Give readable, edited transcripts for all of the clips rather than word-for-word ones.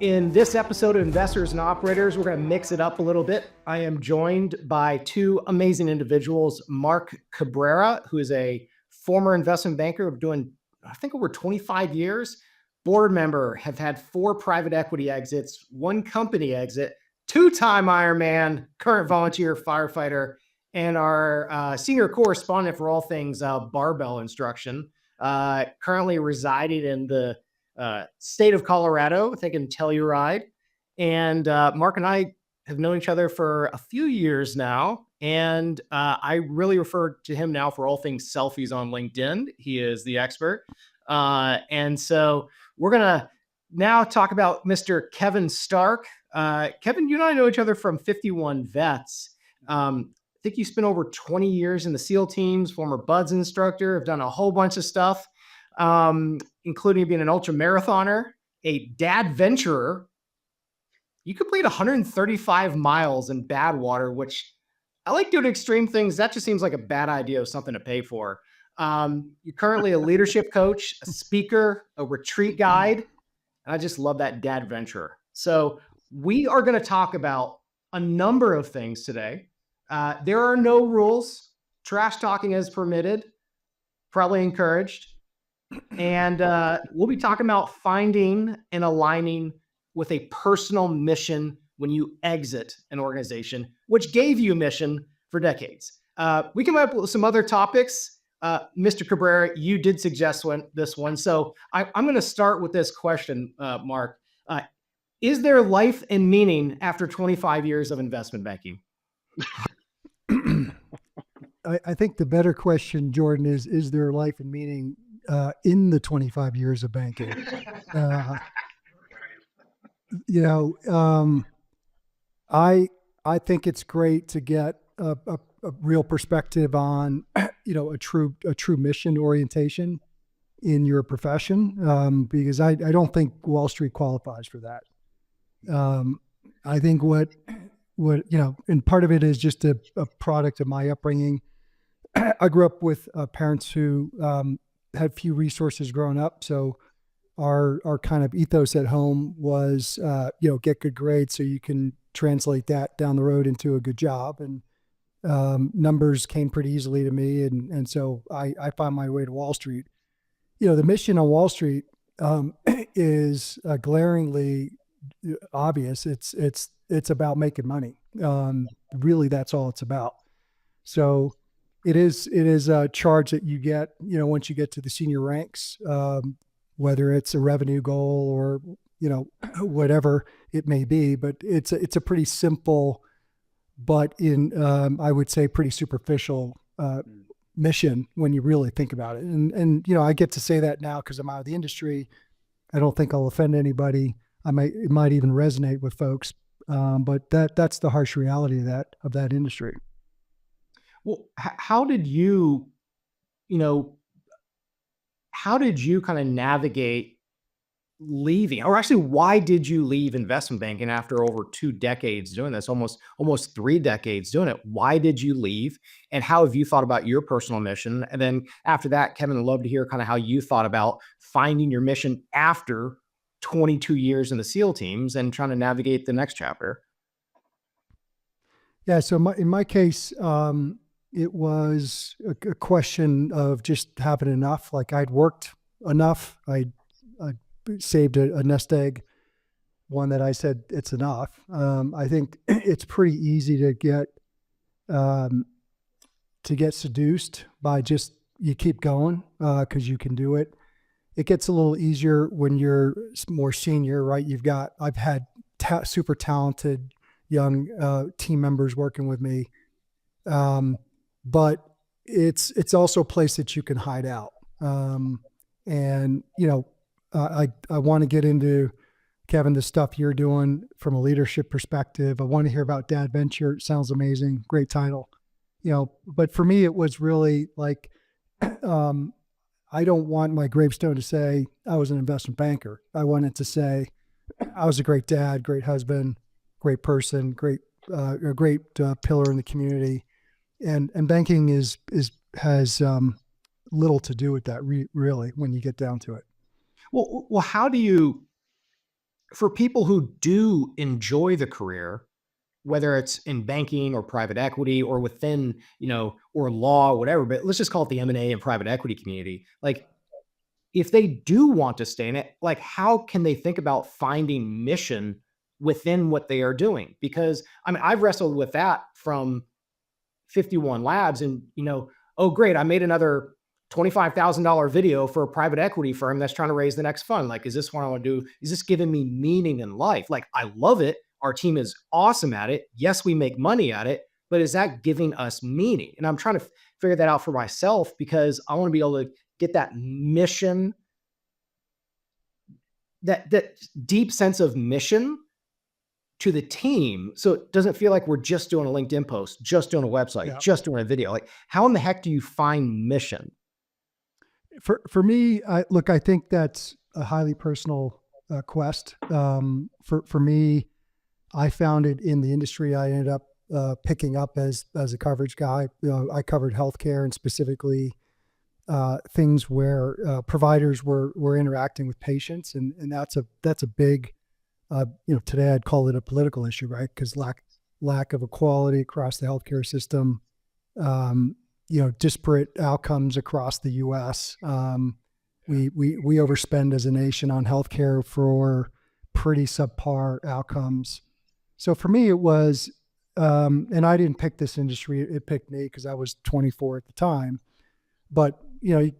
In this episode of Investors and Operators, we're going to mix it up a little bit. I am joined by two amazing individuals, Marc Cabrera, who is a former investment banker doing, I think, over 25 years, board member, have had 4 private equity exits, 1 company exit, 2-time Ironman, current volunteer firefighter, and our senior correspondent for all things barbell instruction, currently residing in the state of Colorado, taking Telluride. And Marc and I have known each other for a few years now. And I really refer to him now for all things selfies on LinkedIn. He is the expert. And so we're going to now talk about Mr. Kevin Stark. Kevin, you and I know each other from 51 Vets. I think you spent over 20 years in the SEAL teams, former BUDS instructor, have done a whole bunch of stuff, including being an ultra marathoner, a dad venturer. You complete 135 miles in Badwater, which I like doing extreme things. That just seems like a bad idea of something to pay for. You're currently a leadership coach, a speaker, a retreat guide. And I just love that dad venturer. So we are going to talk about a number of things today. There are no rules. Trash talking is permitted, probably encouraged. And we'll be talking about finding and aligning with a personal mission when you exit an organization, which gave you a mission for decades. We came up with some other topics. Mr. Cabrera, you did suggest this one. So I'm going to start with this question, Marc. Is there life and meaning after 25 years of investment banking? I think the better question, Jordan, is there life and meaning in the 25 years of banking? I think it's great to get a real perspective on, a true mission orientation in your profession, because I don't think Wall Street qualifies for that. I think what and part of it is just a product of my upbringing. I grew up with parents who had few resources growing up, so our kind of ethos at home was get good grades so you can translate that down the road into a good job, and numbers came pretty easily to me, and so I found my way to Wall Street. The mission on Wall Street is glaringly obvious. It's about making money. Really, that's all it's about. So it is a charge that you get, once you get to the senior ranks, whether it's a revenue goal or, whatever it may be, but it's a pretty simple, but I would say pretty superficial, mission when you really think about it. And I get to say that now because I'm out of the industry. I don't think I'll offend anybody. It might even resonate with folks. But that's the harsh reality of that industry. Well, how did you kind of navigate leaving, or actually, why did you leave investment banking after over 2 decades doing this, almost 3 decades doing it? Why did you leave, and how have you thought about your personal mission? And then after that, Kevin, I'd love to hear kind of how you thought about finding your mission after 22 years in the SEAL teams and trying to navigate the next chapter. Yeah. So in my case, it was a question of just having enough. Like, I'd worked enough. I saved a nest egg, one that I said it's enough. I think it's pretty easy to get seduced by just, you keep going because you can do it. It gets a little easier when you're more senior, right? I've had super talented young team members working with me. But it's also a place that you can hide out. I want to get into, Kevin, the stuff you're doing from a leadership perspective. I want to hear about Dad Venture. It sounds amazing. Great title. But for me, it was really like, I don't want my gravestone to say I was an investment banker. I want it to say I was a great dad, great husband, great person, a great pillar in the community. And banking has little to do with that, really, when you get down to it. Well, how do you for people who do enjoy the career, whether it's in banking or private equity or within, or law, whatever, but let's just call it the M&A and private equity community. Like, if they do want to stay in it, like, how can they think about finding mission within what they are doing? Because I mean, I've wrestled with that from 51 Labs and, oh, great, I made another $25,000 video for a private equity firm that's trying to raise the next fund. Like, is this what I want to do? Is this giving me meaning in life? Like, I love it. Our team is awesome at it. Yes, we make money at it, but is that giving us meaning? And I'm trying to figure that out for myself because I want to be able to get that mission, that deep sense of mission to the team, so it doesn't feel like we're just doing a LinkedIn post, just doing a website, Yeah. just doing a video. Like, how in the heck do you find mission? For me, I think that's a highly personal quest. For me, I found it in the industry I ended up picking up as a coverage guy. I covered healthcare and specifically things where providers were interacting with patients, and that's a big, today I'd call it a political issue, right? Because lack of equality across the healthcare system, disparate outcomes across the U.S. We overspend as a nation on healthcare for pretty subpar outcomes. So for me, it was, and I didn't pick this industry; it picked me because I was 24 at the time. But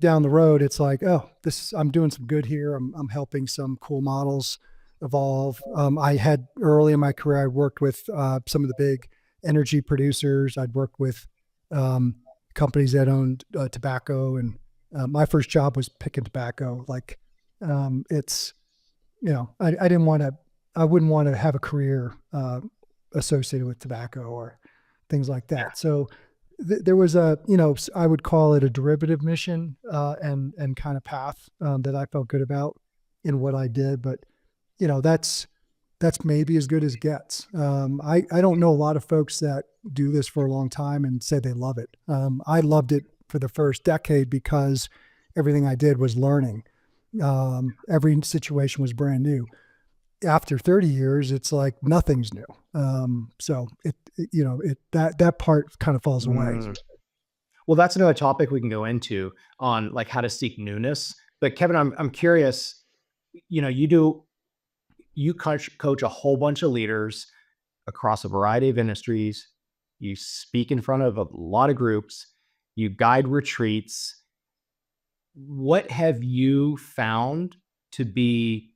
down the road, it's like, oh, I'm doing some good here. I'm helping some cool models evolve. I had early in my career, I worked with some of the big energy producers. I'd worked with companies that owned tobacco, and my first job was picking tobacco. Like, it's, I didn't want to, I wouldn't want to have a career associated with tobacco or things like that. So there was I would call it a derivative mission and kind of path that I felt good about in what I did. But that's maybe as good as it gets. I don't know a lot of folks that do this for a long time and say they love it. I loved it for the first decade because everything I did was learning. Every situation was brand new. After 30 years, it's like nothing's new. So that part kind of falls away. Mm. Well, that's another topic we can go into on, like, how to seek newness. But Kevin, I'm curious. You coach a whole bunch of leaders across a variety of industries. You speak in front of a lot of groups. You guide retreats. What have you found to be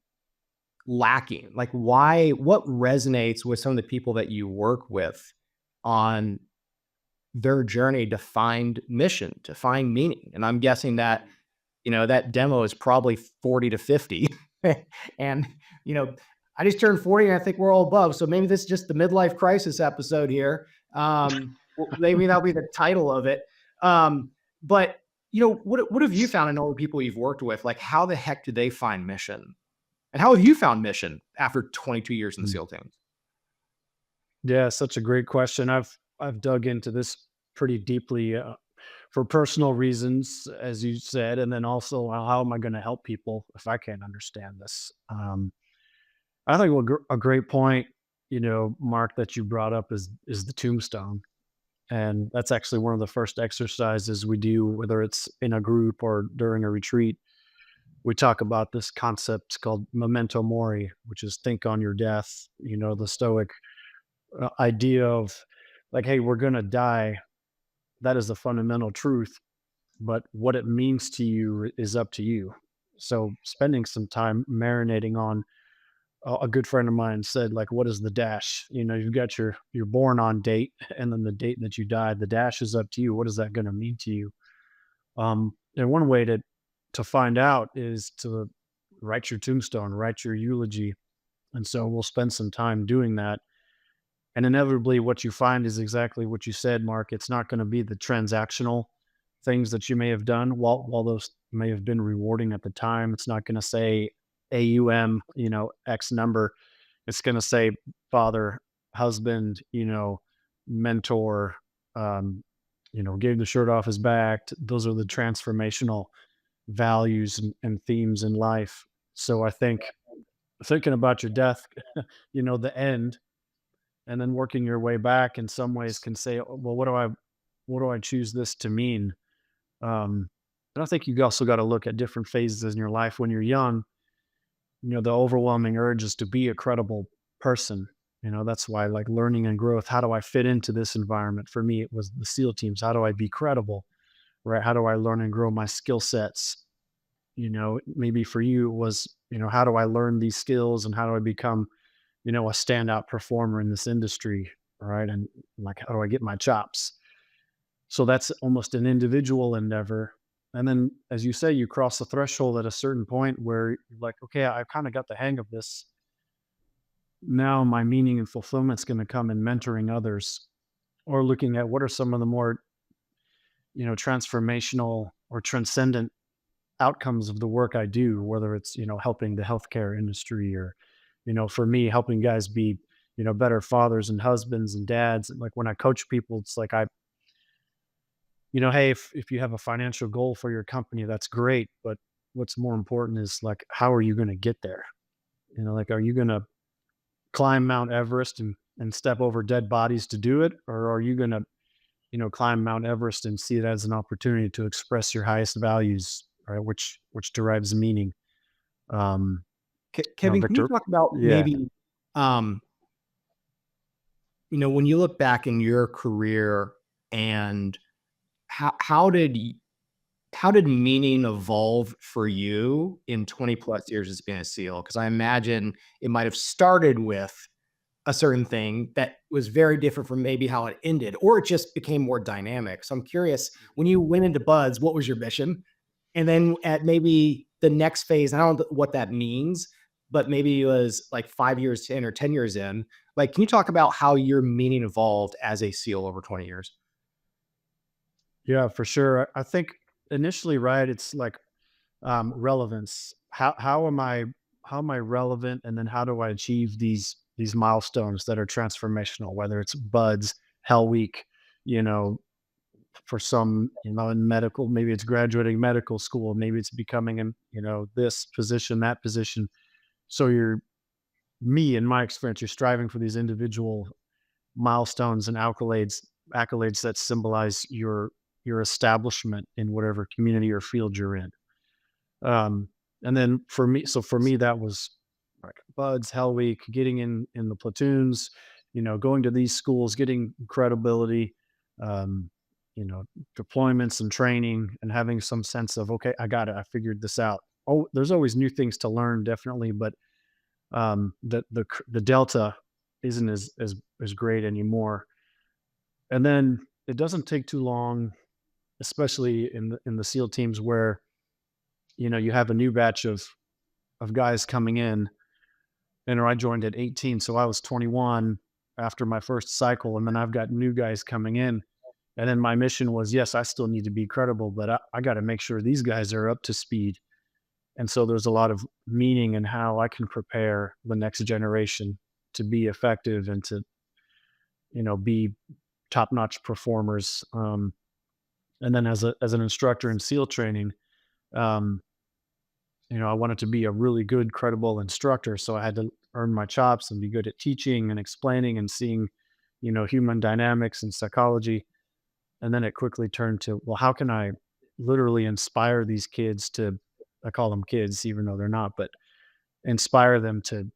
lacking? Like, what resonates with some of the people that you work with on their journey to find mission, to find meaning? And I'm guessing that, that demo is probably 40 to 50. And, I just turned 40 and I think we're all above. So maybe this is just the midlife crisis episode here. Maybe that'll be the title of it. But what have you found in all the people you've worked with? Like, how the heck do they find mission? And how have you found mission after 22 years in the SEAL teams? Yeah, such a great question. I've dug into this pretty deeply for personal reasons, as you said, and then also how am I going to help people if I can't understand this? I think a great point, Mark, that you brought up is the tombstone, and that's actually one of the first exercises we do, whether it's in a group or during a retreat. We talk about this concept called memento mori, which is think on your death. The Stoic idea of, like, hey, we're going to die. That is the fundamental truth, but what it means to you is up to you. So spending some time marinating on, a good friend of mine said, like, what is the dash? You've got your born on date and then the date that you died. The dash is up to you. What is that going to mean to you? And one way to find out is to write your tombstone, write your eulogy. And so we'll spend some time doing that. And inevitably, what you find is exactly what you said, Mark. It's not going to be the transactional things that you may have done. While those may have been rewarding at the time, it's not going to say AUM, X number. It's going to say father, husband, mentor, gave the shirt off his back. Those are the transformational values and themes in life. So I think thinking about your death, the end, and then working your way back in some ways can say, "Oh, well, what do I choose this to mean?" Um, and I think you also got to look at different phases in your life. When you're young, the overwhelming urge is to be a credible person. That's why, like, learning and growth. How do I fit into this environment? For me, it was the SEAL teams. How do I be credible? Right? How do I learn and grow my skill sets? Maybe for you it was, how do I learn these skills and how do I become, a standout performer in this industry? Right. And like, how do I get my chops? So that's almost an individual endeavor. And then, as you say, you cross the threshold at a certain point where you're like, okay, I kind of got the hang of this. Now my meaning and fulfillment's going to come in mentoring others or looking at what are some of the more, transformational or transcendent outcomes of the work I do, whether it's, helping the healthcare industry or, for me, helping guys be, better fathers and husbands and dads. And like when I coach people, it's like hey, if you have a financial goal for your company, that's great. But what's more important is like, how are you going to get there? Like, are you going to climb Mount Everest and step over dead bodies to do it? Or are you going to, climb Mount Everest and see it as an opportunity to express your highest values, right? Which derives meaning. Um, Kevin, can you Victor. talk about Yeah. maybe, when you look back in your career and how did meaning evolve for you in 20 plus years as being a SEAL? Because I imagine it might have started with a certain thing that was very different from maybe how it ended, or it just became more dynamic. So I'm curious, when you went into Buds, what was your mission? And then at maybe the next phase, I don't know what that means, but maybe it was like 5 years in or 10 years in. Like, can you talk about how your meaning evolved as a SEAL over 20 years? Yeah, for sure. I think initially, right, it's like relevance. How am I relevant, and then how do I achieve these milestones that are transformational? Whether it's Buds, Hell Week, you know, for some, in medical, maybe it's graduating medical school, maybe it's becoming in, this position, that position. So in my experience, you're striving for these individual milestones and accolades that symbolize your establishment in whatever community or field you're in. Um, and then for me, that was like Buds, Hell Week, getting in the platoons, going to these schools, getting credibility, um, you know, deployments and training, and having some sense of, okay, I got it, I figured this out. Oh, there's always new things to learn, definitely, but the delta isn't as great anymore. And then it doesn't take too long, especially in the SEAL teams where you have a new batch of guys coming in. And I joined at 18, so I was 21 after my first cycle, and then I've got new guys coming in. And then my mission was, yes, I still need to be credible, but I got to make sure these guys are up to speed. And so there's a lot of meaning in how I can prepare the next generation to be effective and to be top-notch performers. And then as an instructor in SEAL training, um, I wanted to be a really good, credible instructor. So I had to earn my chops and be good at teaching and explaining and seeing, human dynamics and psychology. And then it quickly turned to, well, how can I literally inspire these kids to, I call them kids, even though they're not, but inspire them to,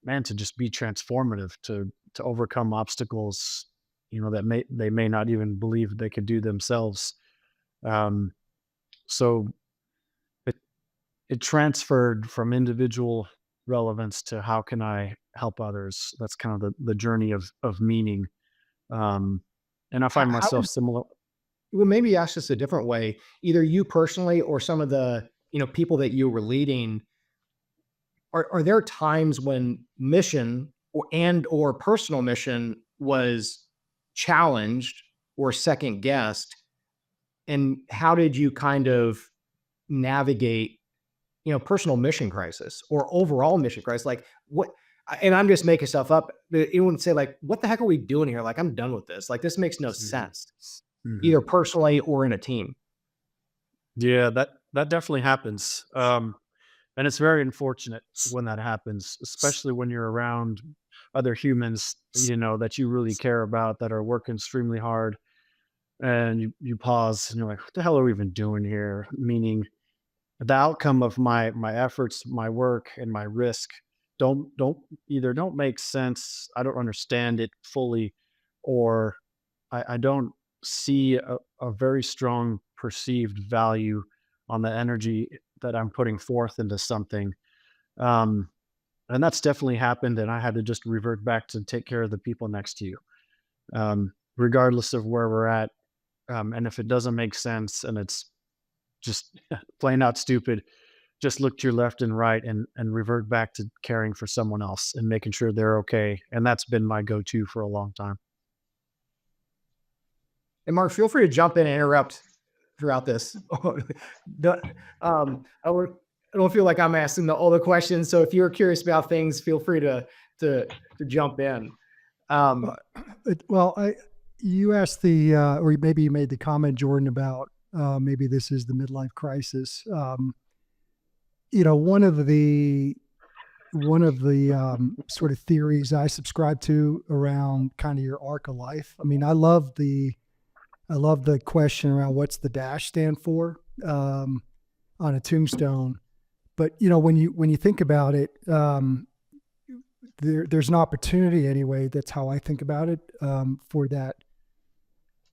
man, to just be transformative, to overcome obstacles, that they may not even believe they could do themselves. Um, so it it transferred from individual relevance to how can I help others. That's kind of the journey of meaning. Um, and I find How myself did, similar. well, maybe ask this a different way, either you personally or some of the, people that you were leading. Are there times when mission or personal mission was challenged or second guessed? And how did you kind of navigate, personal mission crisis or overall mission crisis? Like what, and I'm just making stuff up, but you wouldn't say like, what the heck are we doing here? Like, I'm done with this. Like, this makes no Mhm, sense, mhm. either personally or in a team. Yeah, that definitely happens. And it's very unfortunate when that happens, especially when you're around other humans, that you really care about, that are working extremely hard, and you pause and you're like, what the hell are we even doing here? Meaning the outcome of my efforts, my work, and my risk don't make sense. I don't understand it fully, or I don't see a very strong perceived value on the energy that I'm putting forth into something. Um, and that's definitely happened. And I had to just revert back to take care of the people next to you, regardless of where we're at. And if it doesn't make sense and it's just plain out stupid, just look to your left and right and revert back to caring for someone else and making sure they're okay. And that's been my go-to for a long time. And Mark, feel free to jump in and interrupt throughout this. Don't- I don't feel like I'm asking all the questions. So if you're curious about things, feel free to jump in. Um, You asked or maybe you made the comment, Jordan, about maybe this is the midlife crisis. One of the sort of theories I subscribe to around kind of your arc of life. I mean, I love the question around what's the dash stand for on a tombstone. But when you think about it, there's an opportunity anyway. That's how I think about it, for that,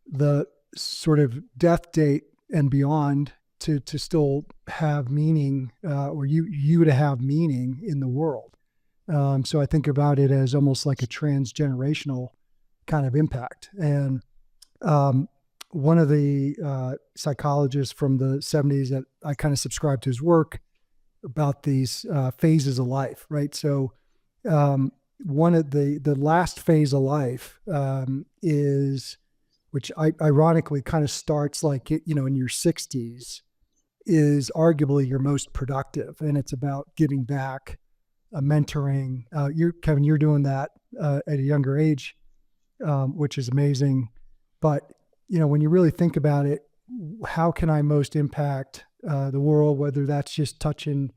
the sort of death date and beyond to still have meaning, or you to have meaning in the world. So I think about it as almost like a transgenerational kind of impact. And one of the psychologists from the 70s that I kind of subscribe to his work about these phases of life, right? So one of the last phase of life is, which ironically kind of starts like, in your 60s, is arguably your most productive. And it's about giving back, mentoring. Kevin, you're doing that at a younger age, which is amazing. But, when you really think about it, how can I most impact the world, whether that's just touching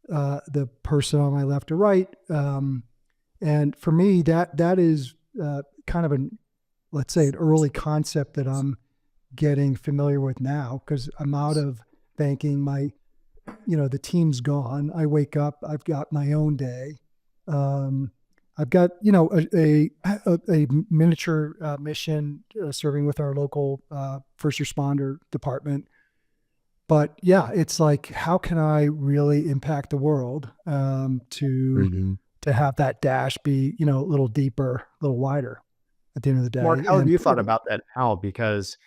the person on my left or right. And for me, that is kind of let's say an early concept that I'm getting familiar with now, because I'm out of banking. The team's gone. I wake up, I've got my own day. I've got, a miniature mission serving with our local first responder department. But yeah, it's like, how can I really impact the world to have that dash be, a little deeper, a little wider at the end of the day. Mark, how have you thought about that now? Because,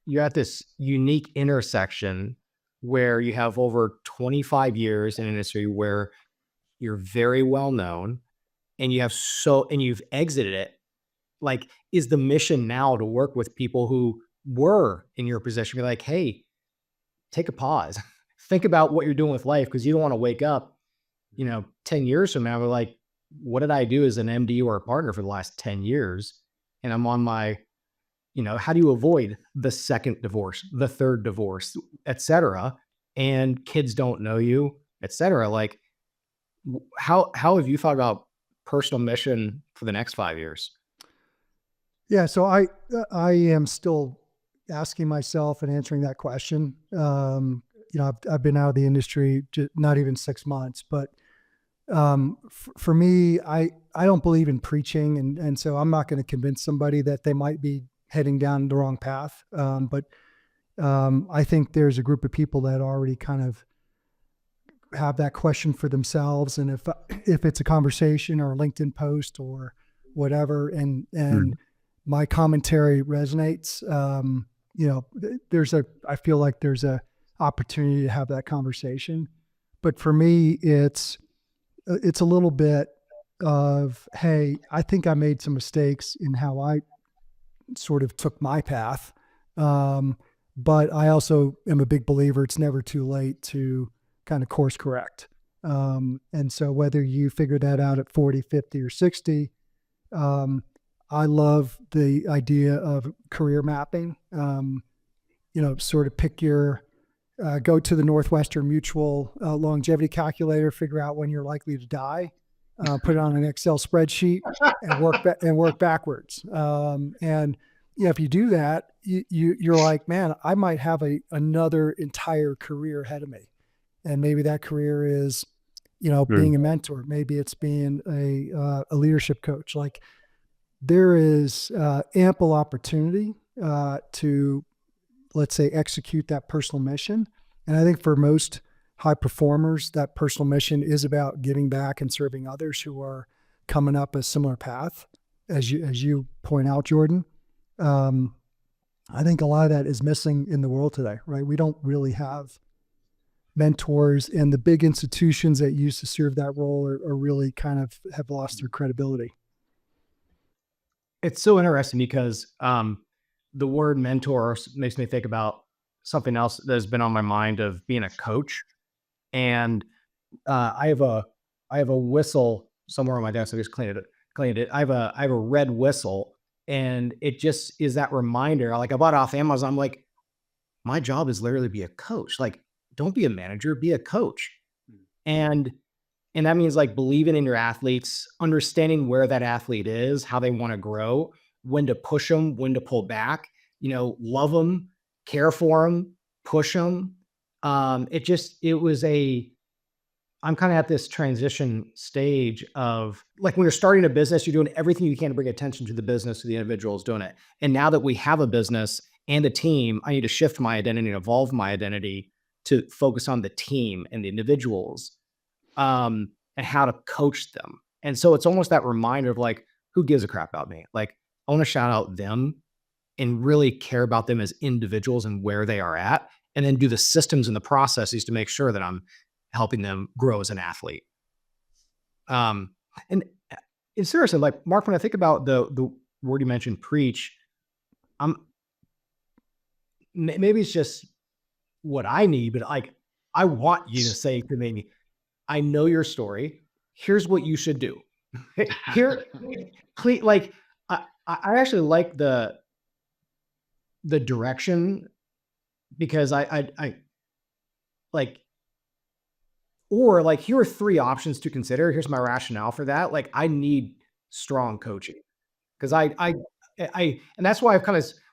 you're at this unique intersection where you have over 25 years in an industry where you're very well known and you've exited it. Like, is the mission now to work with people who were in your position, be like, hey, take a pause, think about what you're doing with life, because you don't want to wake up, 10 years from now, we're like, what did I do as an MD or a partner for the last 10 years? And I'm on my, how do you avoid the second divorce, the third divorce, et cetera? And kids don't know you, et cetera. Like, how have you thought about personal mission for the next 5 years? Yeah, so I am still asking myself and answering that question. I've been out of the industry not even 6 months, but for me, I don't believe in preaching, and so I'm not going to convince somebody that they might be heading down the wrong path. But I think there's a group of people that already kind of have that question for themselves, and if it's a conversation or a LinkedIn post or whatever, and my commentary resonates, I feel like there's a opportunity to have that conversation. But for me, it's a little bit of, hey, I think I made some mistakes in how I sort of took my path. But I also am a big believer it's never too late to kind of course correct. And so whether you figure that out at 40, 50, or 60, I love the idea of career mapping. Sort of pick your go to the Northwestern Mutual longevity calculator, figure out when you're likely to die, put it on an Excel spreadsheet, and work backwards. And if you do that, you're like, man, I might have another entire career ahead of me, and maybe that career is, being a mentor. Maybe it's being a leadership coach. Like, there is ample opportunity to, let's say, execute that personal mission. And I think for most high performers, that personal mission is about giving back and serving others who are coming up a similar path, as you point out, Jordan. I think a lot of that is missing in the world today, right? We don't really have mentors, and the big institutions that used to serve that role are really kind of have lost their credibility. It's so interesting because the word mentor makes me think about something else that has been on my mind of being a coach. And I have a whistle somewhere on my desk. I just cleaned it. I have a red whistle, and it just is that reminder. Like, I bought it off Amazon. I'm like, my job is literally be a coach. Like, don't be a manager, be a coach. And that means like believing in your athletes, understanding where that athlete is, how they want to grow, when to push them, when to pull back, love them, care for them, push them. I'm kind of at this transition stage of, like, when you're starting a business, you're doing everything you can to bring attention to the business, to the individuals doing it. And now that we have a business and a team, I need to shift my identity and evolve my identity to focus on the team and the individuals, and how to coach them. And so it's almost that reminder of, like, who gives a crap about me? Like, I want to shout out them and really care about them as individuals and where they are at, and then do the systems and the processes to make sure that I'm helping them grow as an athlete. And seriously, like, Mark, when I think about the word you mentioned, preach, maybe it's just what I need, but like, I want you to say to me, I know your story. Here's what you should do. Here, like, I actually like the direction, because I like, or like, here are 3 options to consider. Here's my rationale for that. Like, I need strong coaching, because and that's why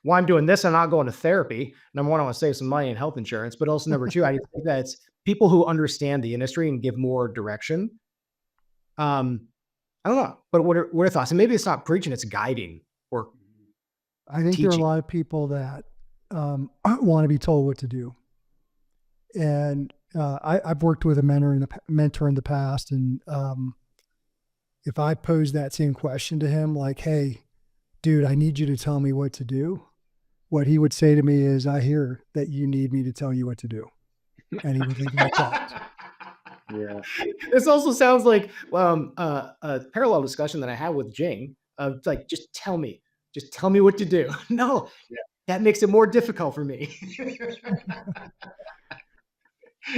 why I'm doing this and not going to therapy. Number one, I want to save some money in health insurance, but also number 2, I think that it's people who understand the industry and give more direction. I don't know, but what are your thoughts? And maybe it's not preaching, it's guiding or I think there are a teaching. lot of people that want to be told what to do. And I've worked with a mentor in the past, and if I posed that same question to him, like, "Hey, dude, I need you to tell me what to do," what he would say to me is, "I hear that you need me to tell you what to do," and he would leave it at that. Yeah. This also sounds like a parallel discussion that I had with Jing of, like, just tell me what to do. No, Yeah. that makes it more difficult for me.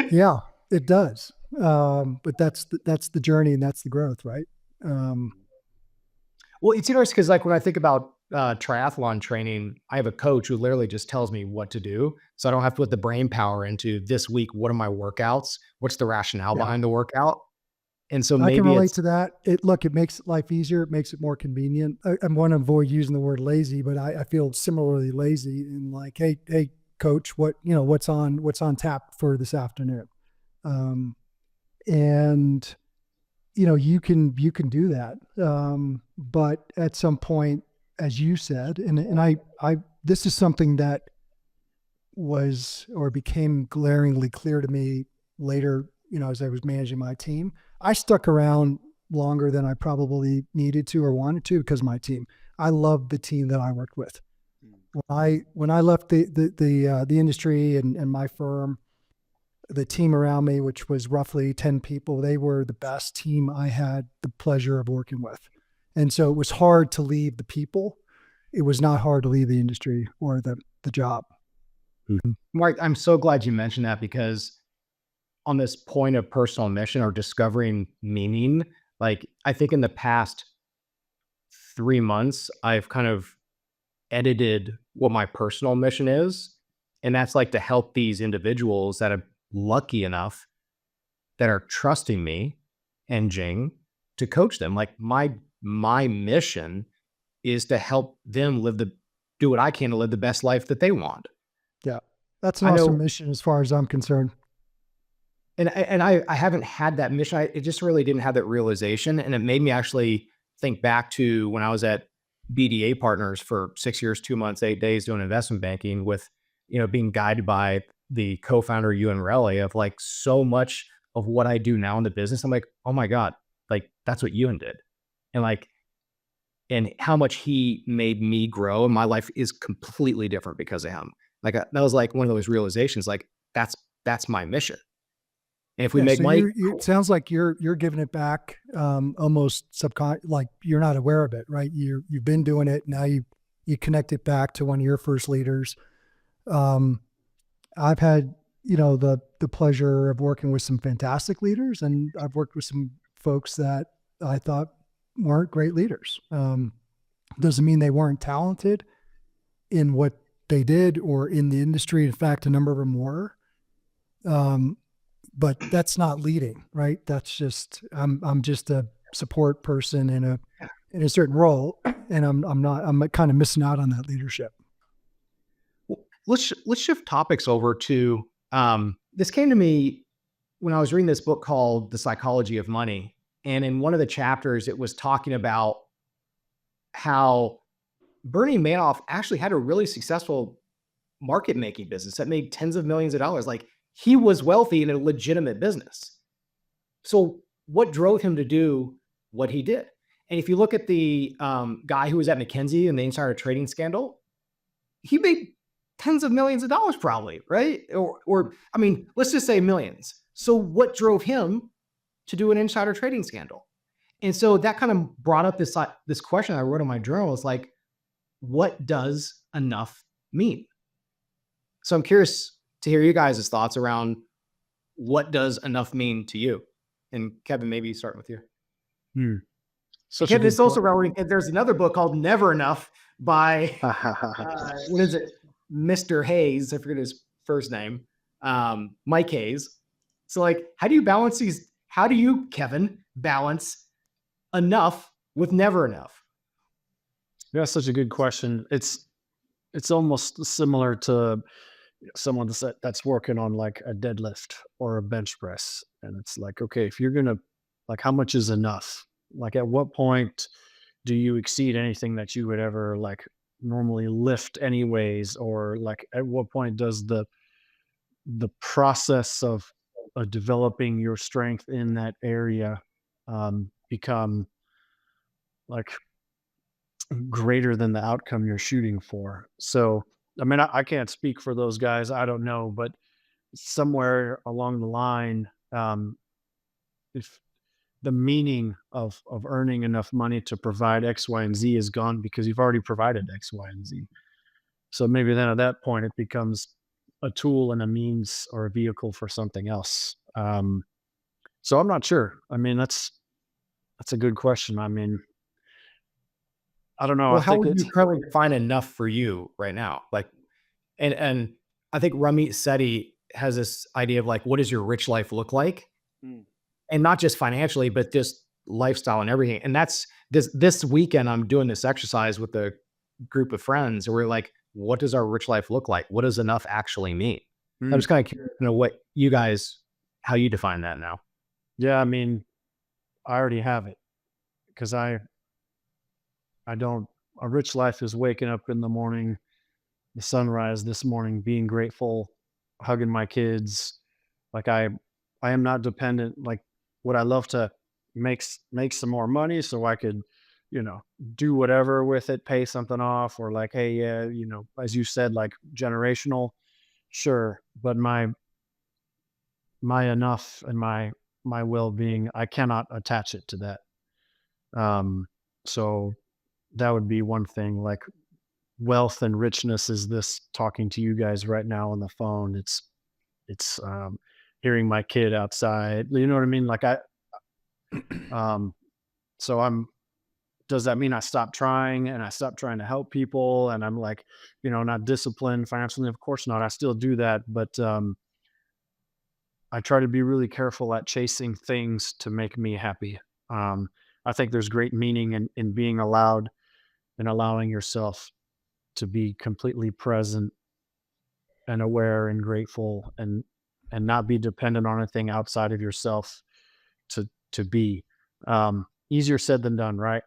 Yeah, it does. But that's the journey, and that's the growth, right? Um, Well, it's interesting because, like, when I think about triathlon training, I have a coach who literally just tells me what to do, so I don't have to put the brain power into this week. What are my workouts? What's the rationale yeah, behind the workout? And so I can maybe relate it's to that. It makes life easier. It makes it more convenient. I want to avoid using the word lazy, but I feel similarly lazy in, like, hey, coach, what's on tap for this afternoon? Um, and you can do that. But at some point, as you said, and I this is something that was or became glaringly clear to me later, as I was managing my team. I stuck around longer than I probably needed to or wanted to because of my team. I loved the team that I worked with. When I left the industry and my firm, the team around me, which was roughly 10 people, they were the best team I had the pleasure of working with. And so it was hard to leave the people. It was not hard to leave the industry or the job. Mark, I'm so glad you mentioned that, because on this point of personal mission or discovering meaning, like, I think in the past 3 months, I've kind of edited what my personal mission is. And that's like to help these individuals that are lucky enough that are trusting me and Jing to coach them. Like my mission is to help them do what I can to live the best life that they want. Yeah. That's an I awesome know, mission as far as I'm concerned. and I haven't had that mission. It just really didn't have that realization, and it made me actually think back to when I was at BDA Partners for 6 years, 2 months, 8 days doing investment banking with, being guided by the co-founder Ewan Raleigh of like so much of what I do now in the business. I'm like, oh my God, like that's what Ewan did. And like, and how much he made me grow. And my life is completely different because of him. Like that was like one of those realizations, like that's my mission. And if we Yeah. make So money, it cool. sounds like you're giving it back, almost like you're not aware of it, right? You've been doing it. Now you connect it back to one of your first leaders. Um, I've had, the pleasure of working with some fantastic leaders, and I've worked with some folks that I thought weren't great leaders. Doesn't mean they weren't talented in what they did or in the industry. In fact, a number of them were. But that's not leading, right? That's just, I'm just a support person in a certain role, and I'm kind of missing out on that leadership. Well, let's shift topics over to this came to me when I was reading this book called The Psychology of Money. And in one of the chapters, it was talking about how Bernie Madoff actually had a really successful market making business that made tens of millions of dollars. Like he was wealthy in a legitimate business. So what drove him to do what he did? And if you look at the guy who was at McKinsey in the insider trading scandal, he made tens of millions of dollars probably, right? Or I mean, let's just say millions. So what drove him to do an insider trading scandal? And so that kind of brought up this question I wrote in my journal is like, what does enough mean? So I'm curious to hear you guys' thoughts around what does enough mean to you? And Kevin, maybe start with you. Hmm. And Such a Kevin, good it's also relevant. There's another book called Never Enough by what is it? Mr. Hayes. I forget his first name. Mike Hayes. So like, how do you balance these? How do you, Kevin, balance enough with never enough? Yeah, such a good question. It's almost similar to someone that's working on like a deadlift or a bench press, and it's like, okay, if you're gonna, like, how much is enough? Like, at what point do you exceed anything that you would ever like normally lift anyways, or like at what point does the process of developing your strength in that area become like greater than the outcome you're shooting for? So, I mean, I can't speak for those guys. I don't know, but somewhere along the line, if the meaning of earning enough money to provide X, Y, and Z is gone because you've already provided X, Y, and Z. So maybe then at that point it becomes a tool and a means or a vehicle for something else. So I'm not sure. I mean, that's a good question. I mean, I don't know. I Well, how think would it's you currently define enough for you right now? Like, and I think Ramit Sethi has this idea of like, what does your rich life look like? Mm. And not just financially, but just lifestyle and everything. And that's this weekend, I'm doing this exercise with a group of friends, and we're like, what does our rich life look like? What does enough actually mean? I'm Mm. just kind of curious to know what you guys, how you define that now. Yeah. I mean, I already have it because I don't. A rich life is waking up in the morning, the sunrise this morning, being grateful, hugging my kids. Like I am not dependent. Like, would I love to make some more money so I could, you know, do whatever with it, pay something off, or like, hey, yeah, as you said, like generational, sure. But my enough and my well being, I cannot attach it to that. So that would be one thing. Like, wealth and richness is this talking to you guys right now on the phone. It's hearing my kid outside. You know what I mean? Like um, so does that mean I stop trying and I stop trying to help people and I'm like, not disciplined financially? Of course not. I still do that, but I try to be really careful at chasing things to make me happy. Um, I think there's great meaning in being allowed and allowing yourself to be completely present and aware and grateful and not be dependent on anything outside of yourself to be. Easier said than done, right?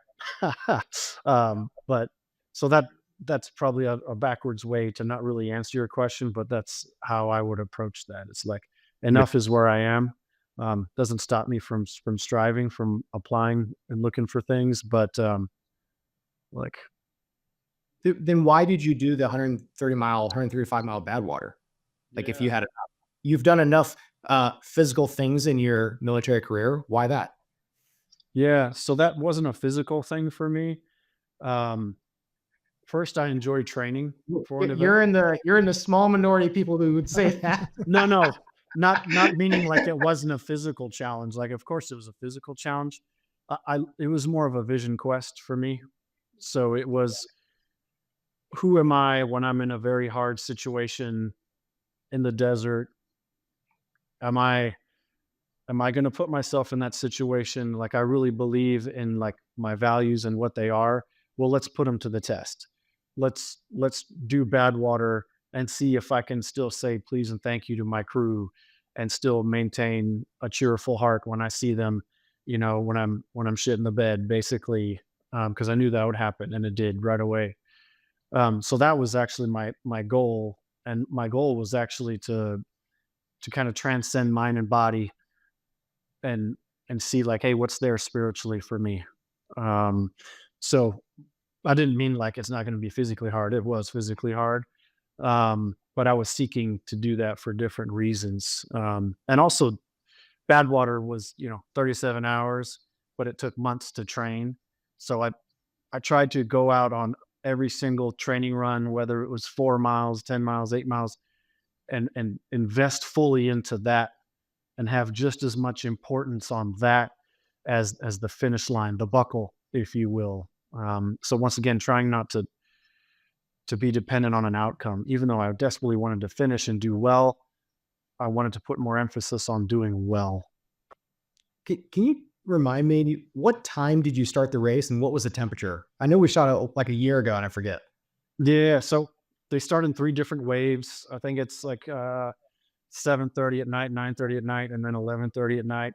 But so that's probably a backwards way to not really answer your question, but that's how I would approach that. It's like enough is where I am. Doesn't stop me from striving, from applying and looking for things, but like Then why did you do the 135 mile Badwater? Like if you had you've done enough physical things in your military career. Why that? yeah, so that wasn't a physical thing for me. Um, First, I enjoy training for an event. You're in the small minority of people who would say that. No, not meaning like it wasn't a physical challenge. Like, of course, it was a physical challenge. It was more of a vision quest for me. So it was, who am I when I'm in a very hard situation in the desert? Am I am I going to put myself in that situation? Like, I really believe in like my values and what they are. Well, let's put them to the test. Let's do bad water and see if I can still say please and thank you to my crew and still maintain a cheerful heart when I see them, when I'm shit in the bed, basically, because I knew that would happen and it did right away. So that was actually my goal, and my goal was actually to kind of transcend mind and body and see like, hey, what's there spiritually for me. So I didn't mean like it's not going to be physically hard. It was physically hard. But I was seeking to do that for different reasons. And also Badwater was, 37 hours, but it took months to train. So I tried to go out on every single training run, whether it was 4 miles, 10 miles, 8 miles, and invest fully into that and have just as much importance on that as the finish line, the buckle, if you will. So once again, trying not to be dependent on an outcome, even though I desperately wanted to finish and do well. I wanted to put more emphasis on doing well. Can you remind me what time did you start the race and what was the temperature? I know we shot it like a year ago and I forget. Yeah, so they start in 3 different waves. I think it's like 7:30 at night, 9:30 at night, and then 11:30 at night.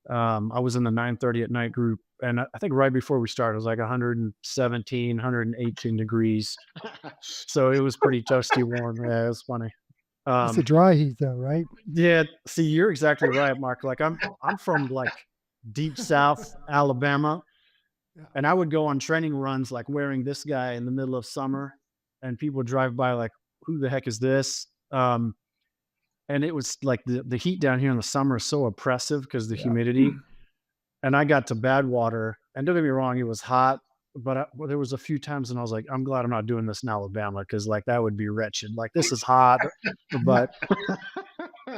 I was in the 9:30 at night group, and I think right before we started, it was like 117, 118 degrees. So it was pretty toasty warm. Yeah, it was funny. It's a Um, dry heat though, right? yeah, see, you're exactly right, Mark. Like I'm from like deep South Alabama, Yeah. and I would go on training runs like wearing this guy in the middle of summer, and people would drive by like, who the heck is this? And it was like the heat down here in the summer is so oppressive because the Yeah. humidity. And I got to Badwater, and don't get me wrong, it was hot, but there was a few times, and I was like, I'm glad I'm not doing this in Alabama because like that would be wretched. Like this is hot, but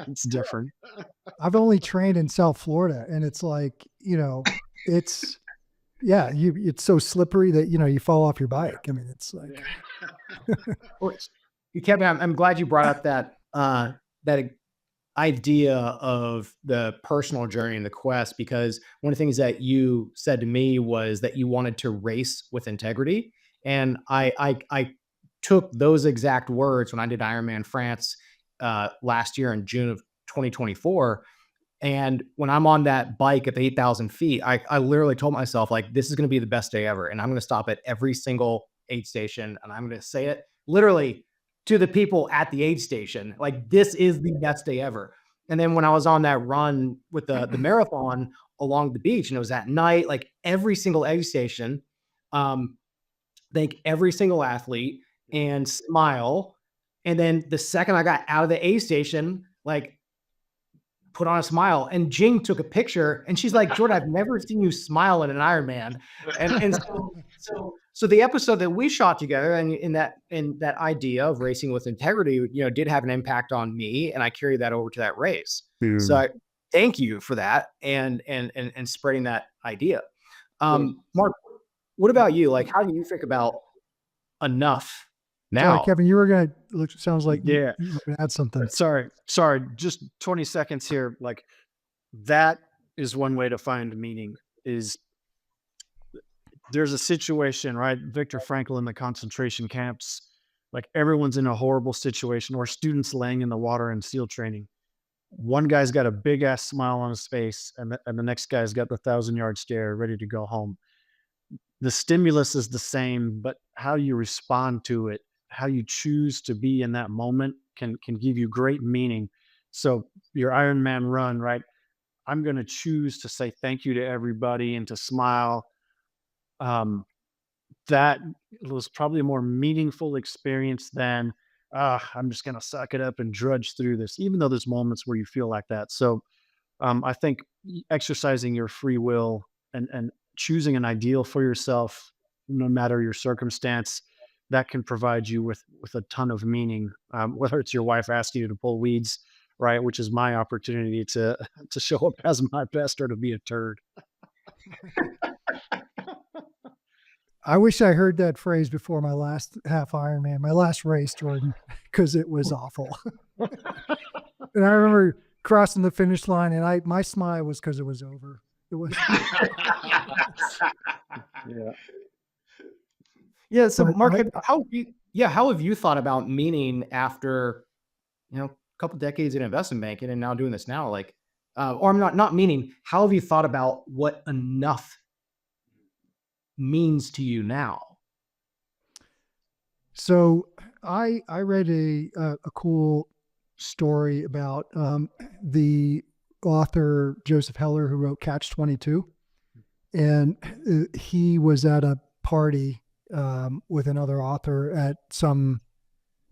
it's different. I've only trained in South Florida, and it's like, it's it's so slippery that you fall off your bike. I mean, it's like Well, Kevin, I'm glad you brought up that idea of the personal journey and the quest, because one of the things that you said to me was that you wanted to race with integrity. And I took those exact words when I did Ironman France last year in June of 2024. And when I'm on that bike at the 8,000 feet, I literally told myself, like, this is going to be the best day ever. And I'm going to stop at every single aid station. And I'm going to say it literally to the people at the aid station, like, this is the best day ever. And then when I was on that run with the marathon along the beach, and it was at night, like every single aid station, thank every single athlete and smile. And then the second I got out of the aid station, like, put on a smile, and Jing took a picture and she's like, Jordan, I've never seen you smile in an Ironman. And so the episode that we shot together, and in that idea of racing with integrity, did have an impact on me, and I carried that over to that race. So I thank you for that and spreading that idea. Mark, What about you? Like, how do you think about enough Sorry, now? Kevin, you were going to, sounds like Yeah. you were going to add something. Sorry. Just 20 seconds here. Like that is one way to find meaning is there's a situation, right? Viktor Frankl in the concentration camps, like everyone's in a horrible situation or students laying in the water in SEAL training. One guy's got a big ass smile on his face and the next guy's got the 1,000-yard stare ready to go home. The stimulus is the same, but how you respond to it, how you choose to be in that moment can give you great meaning. So your Ironman run, right? I'm going to choose to say thank you to everybody and to smile. Um, that was probably a more meaningful experience than I'm just going to suck it up and drudge through this, even though there's moments where you feel like that. So I think exercising your free will and choosing an ideal for yourself, no matter your circumstance, that can provide you with a ton of meaning. Whether it's your wife asking you to pull weeds, right, which is my opportunity to to show up as my best or to be a turd. I wish I heard that phrase before my last half Ironman, my last race, Jordan, because it was awful. And I remember crossing the finish line, and my smile was because it was over. It was. Yeah. Yeah. So, But Mark, how have you thought about meaning after, a couple decades in investment banking and now doing this now? Like, or I'm not meaning, how have you thought about what enough means to you now? So I read a cool story about the author Joseph Heller, who wrote Catch 22, and he was at a party with another author at some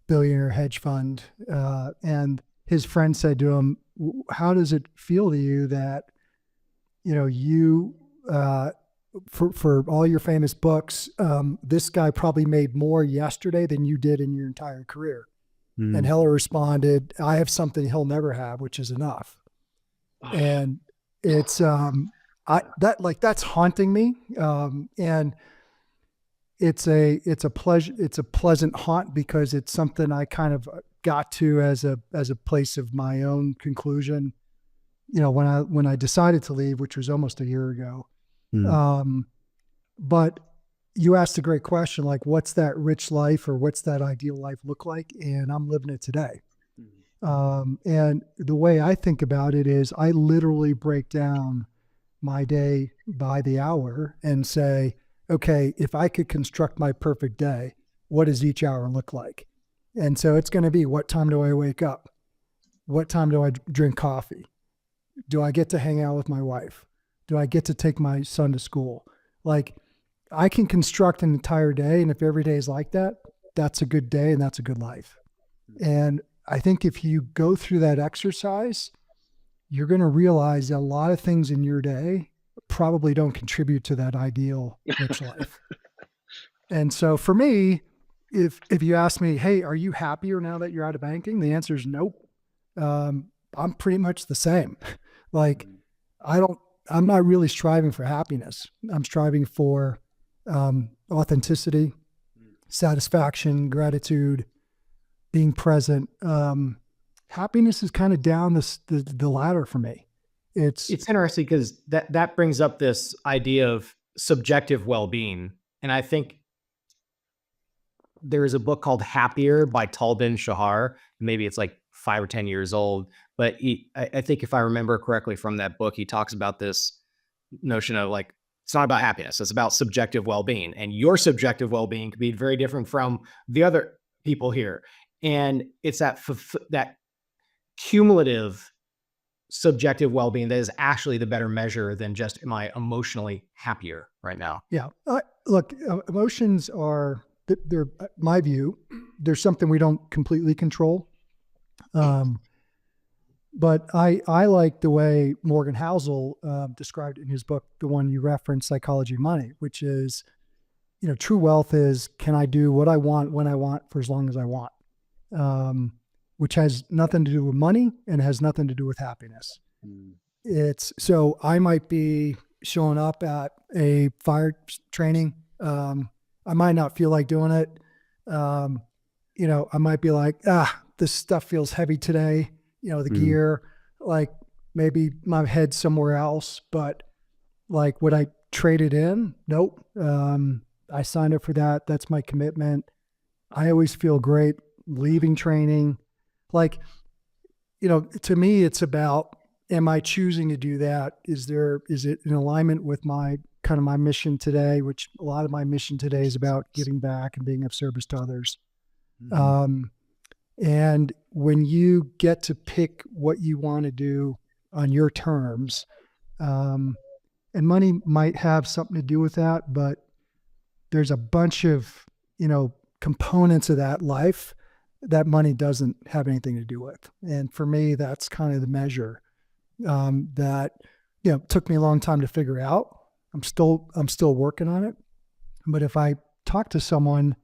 billionaire hedge fund, and his friend said to him, "How does it feel to you that you for all your famous books, this guy probably made more yesterday than you did in your entire career?" And Heller responded, "I have something he'll never have, which is enough." And it's that's haunting me, and it's a pleasure. It's a pleasant haunt because it's something I kind of got to as a place of my own conclusion. When I decided to leave, which was almost a year ago. But you asked a great question, like, what's that rich life or what's that ideal life look like? And I'm living it today. And the way I think about it is I literally break down my day by the hour and say, okay, if I could construct my perfect day, what does each hour look like? And so it's going to be, what time do I wake up? What time do I drink coffee? Do I get to hang out with my wife? Do I get to take my son to school? Like, I can construct an entire day, and if every day is like that, that's a good day and that's a good life. And I think if you go through that exercise, you're going to realize that a lot of things in your day probably don't contribute to that ideal rich life. And so for me, if you ask me, hey, are you happier now that you're out of banking? The answer is nope. I'm pretty much the same. Like, I'm not really striving for happiness. I'm striving for authenticity, satisfaction, gratitude, being present. Happiness is kind of down the ladder for me. It's interesting because that brings up this idea of subjective well-being. And I think there is a book called Happier by Tal Ben-Shahar. Maybe it's like 5 or 10 years old, but I think if I remember correctly from that book, he talks about this notion of like, it's not about happiness. It's about subjective well-being, and your subjective well-being could be very different from the other people here. And it's that cumulative subjective well-being that is actually the better measure than just, am I emotionally happier right now? Yeah. Look, emotions are, they're my view, there's something we don't completely control. But I like the way Morgan Housel described it in his book, the one you referenced, Psychology of Money, which is, true wealth is, can I do what I want when I want for as long as I want, which has nothing to do with money and has nothing to do with happiness. So I might be showing up at a fire training I might not feel like doing it. I might be like, this stuff feels heavy today. The gear, like maybe my head's somewhere else, but like, would I trade it in? Nope. I signed up for that. That's my commitment. I always feel great leaving training. Like, to me, it's about, am I choosing to do that? Is it in alignment with my mission today, which a lot of my mission today is about giving back and being of service to others. And when you get to pick what you want to do on your terms, and money might have something to do with that, but there's a bunch of, components of that life that money doesn't have anything to do with. And for me, that's kind of the measure that, took me a long time to figure out. I'm still working on it. But if I talk to someone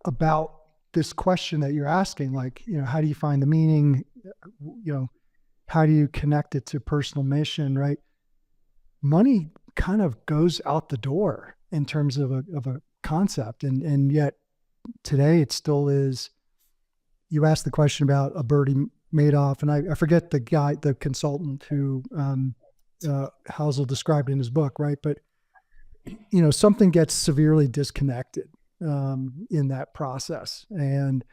about this question that you're asking, like, how do you find the meaning? How do you connect it to personal mission, right? Money kind of goes out the door in terms of a concept. And yet today it still is. You asked the question about a Bertie Madoff, and I forget the consultant who Housel described in his book, right? But something gets severely disconnected in that process, and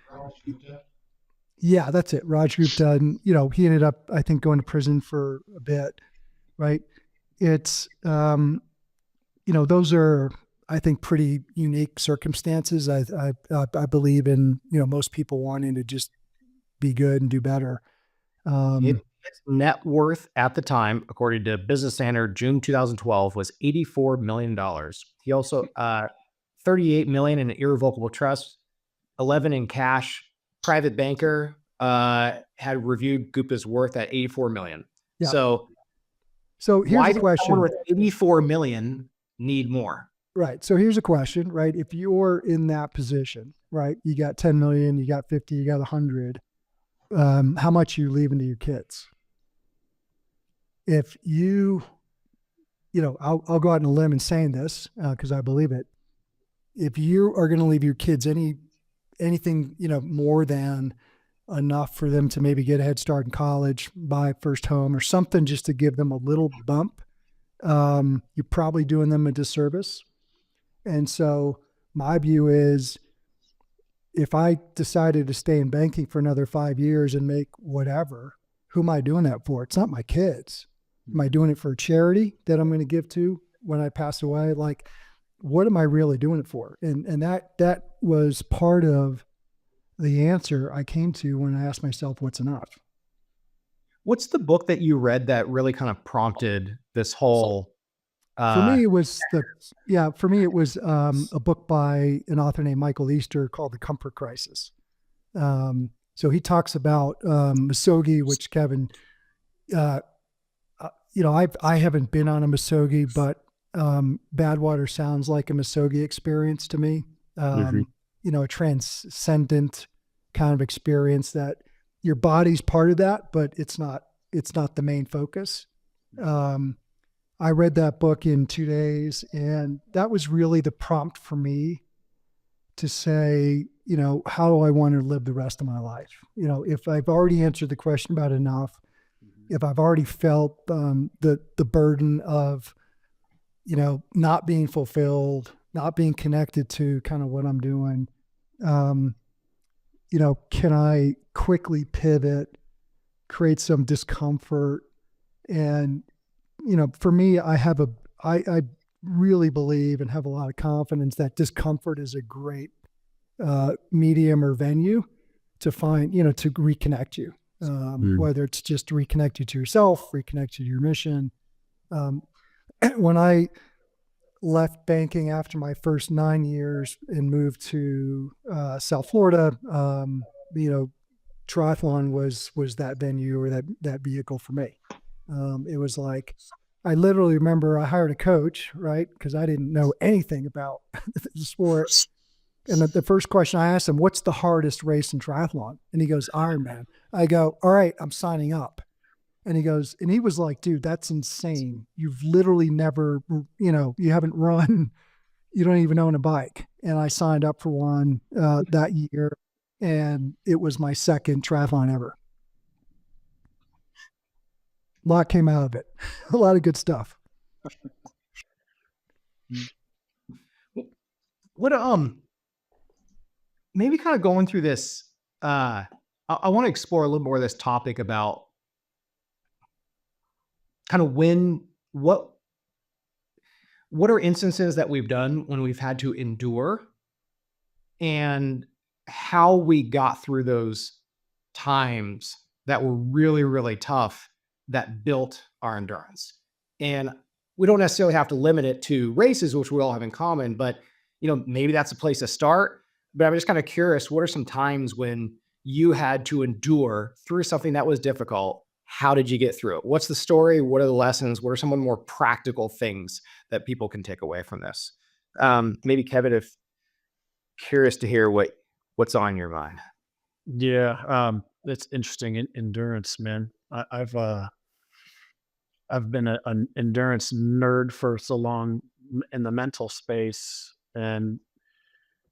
yeah, that's it. Raj Gupta, and he ended up, I think, going to prison for a bit, right? It's those are, I think, pretty unique circumstances. I believe in most people wanting to just be good and do better. Its net worth at the time, according to Business Standard, June 2012, was $84 million. He also 38 million in an irrevocable trust, 11 in cash. Private banker had reviewed Gupta's worth at 84 million. Yeah. So here's why the does question. someone with 84 million need more? Right. So here's a question, right? If you're in that position, right, you got 10 million, you got 50, you got 100, how much are you leaving to your kids? If I'll go out on a limb in saying this because I believe it. If you are going to leave your kids anything, more than enough for them to maybe get a head start in college, buy a first home or something just to give them a little bump, you're probably doing them a disservice. And so my view is, if I decided to stay in banking for another 5 years and make whatever, who am I doing that for? It's not my kids. Am I doing it for a charity that I'm going to give to when I pass away? Like, what am I really doing it for? And that was part of the answer I came to when I asked myself, what's enough? What's the book that you read that really kind of prompted this whole? For me, it was a book by an author named Michael Easter called The Comfort Crisis. So he talks about Misogi, which Kevin, I haven't been on a Misogi, but Badwater sounds like a Misogi experience to me. A transcendent kind of experience that your body's part of that, but it's not the main focus. I read that book in 2 days, and that was really the prompt for me to say, how do I want to live the rest of my life? If I've already answered the question about enough, if I've already felt the burden of, not being fulfilled, not being connected to kind of what I'm doing, can I quickly pivot, create some discomfort? And, for me, I really believe and have a lot of confidence that discomfort is a great medium or venue to find, to reconnect you, whether it's just to reconnect you to yourself, reconnect you to your mission. When I left banking after my first 9 years and moved to South Florida, triathlon was that venue or that vehicle for me. It was like, I literally remember I hired a coach, right? Because I didn't know anything about the sport. And the first question I asked him, what's the hardest race in triathlon? And he goes, Ironman. I go, all right, I'm signing up. And he goes, and he was like, dude, that's insane. You've literally never, you haven't run you don't even own a bike. And I signed up for one that year, and it was my second triathlon ever. A lot came out of it. A lot of good stuff. What maybe kind of going through this, I want to explore a little more of this topic about kind of what are instances that we've done when we've had to endure, and how we got through those times that were really, really tough that built our endurance. And we don't necessarily have to limit it to races, which we all have in common, but maybe that's a place to start. But I'm just kind of curious, what are some times when you had to endure through something that was difficult? How did you get through it? What's the story? What are the lessons? What are some of the more practical things that people can take away from this? Maybe Kevin, if curious to hear what's on your mind. Yeah, that's interesting. Endurance, man. I've been an endurance nerd for so long in the mental space, and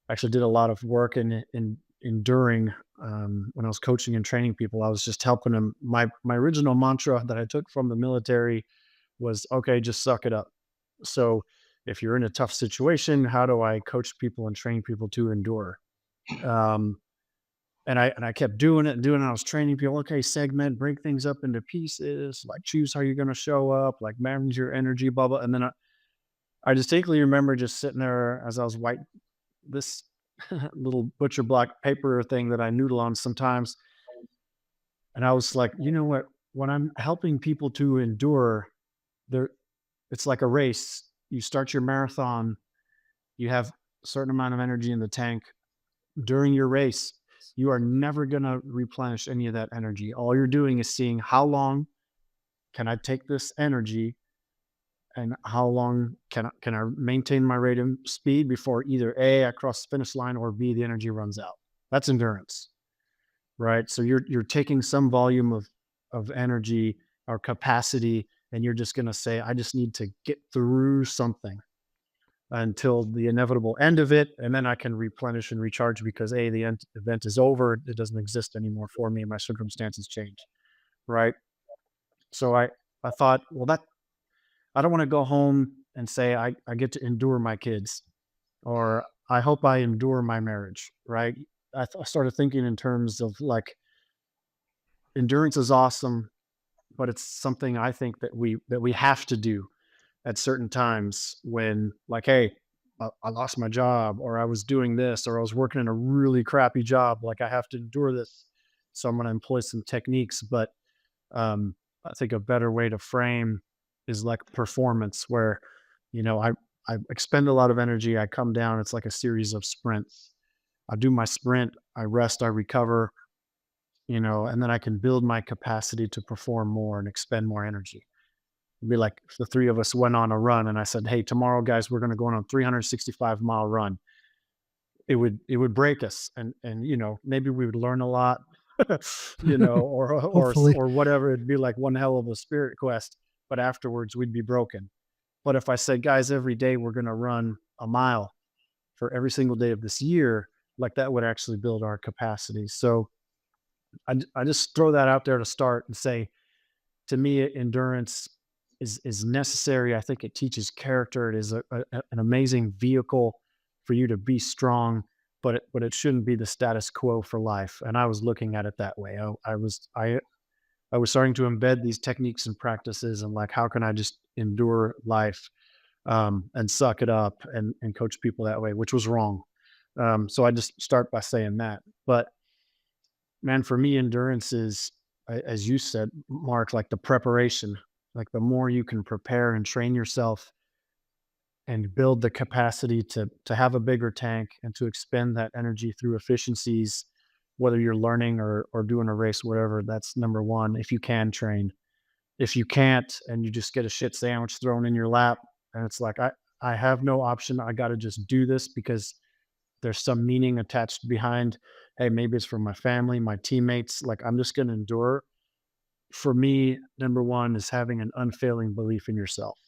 actually did a lot of work in enduring. When I was coaching and training people, I was just helping them. My original mantra that I took from the military was, okay, just suck it up. So if you're in a tough situation, how do I coach people and train people to endure? Um, and I kept doing it and doing it. I was training people. Okay, segment, break things up into pieces. Like choose how you're going to show up. Like manage your energy, blah blah. And then I distinctly remember just sitting there as I was white this little butcher block paper thing that I noodle on sometimes, and I was like, you know what? When I'm helping people to endure, there, it's like a race. You start your marathon. You have a certain amount of energy in the tank during your race. You are never going to replenish any of that energy. All you're doing is seeing how long can I take this energy, and how long can I maintain my rate of speed before either A, I cross the finish line, or B, the energy runs out. That's endurance, right? So you're taking some volume of energy or capacity, and you're just going to say, I just need to get through something until the inevitable end of it, and then I can replenish and recharge because A, the event is over, it doesn't exist anymore for me, and my circumstances change, right? So I thought, well, that I don't want to go home and say I get to endure my kids, or I hope I endure my marriage, right? I started thinking in terms of like endurance is awesome, but it's something I think that we have to do at certain times when, like, hey, I lost my job, or I was doing this, or I was working in a really crappy job. Like, I have to endure this. So I'm going to employ some techniques. But I think a better way to frame is like performance, where, I expend a lot of energy. I come down. It's like a series of sprints. I do my sprint, I rest, I recover, and then I can build my capacity to perform more and expend more energy. It'd be like if the three of us went on a run and I said, hey, tomorrow, guys, we're going to go on a 365-mile run. It would break us. And, maybe we would learn a lot, Hopefully. or whatever. It'd be like one hell of a spirit quest, but afterwards we'd be broken. But if I said, guys, every day we're going to run a mile for every single day of this year, like that would actually build our capacity. So I just throw that out there to start and say, to me, endurance is necessary. I think it teaches character. It is an amazing vehicle for you to be strong, but it shouldn't be the status quo for life. And I was looking at it that way. I was starting to embed these techniques and practices, and like, how can I just endure life, and suck it up and coach people that way, which was wrong. So I just start by saying that. But man, for me, endurance is, as you said, Mark, like the preparation. Like the more you can prepare and train yourself and build the capacity to have a bigger tank and to expend that energy through efficiencies, whether you're learning or doing a race, whatever, that's number one. If you can train, if you can't, and you just get a shit sandwich thrown in your lap, and it's like, I have no option. I got to just do this because there's some meaning attached behind. Hey, maybe it's for my family, my teammates. Like, I'm just going to endure. For me, number one is having an unfailing belief in yourself.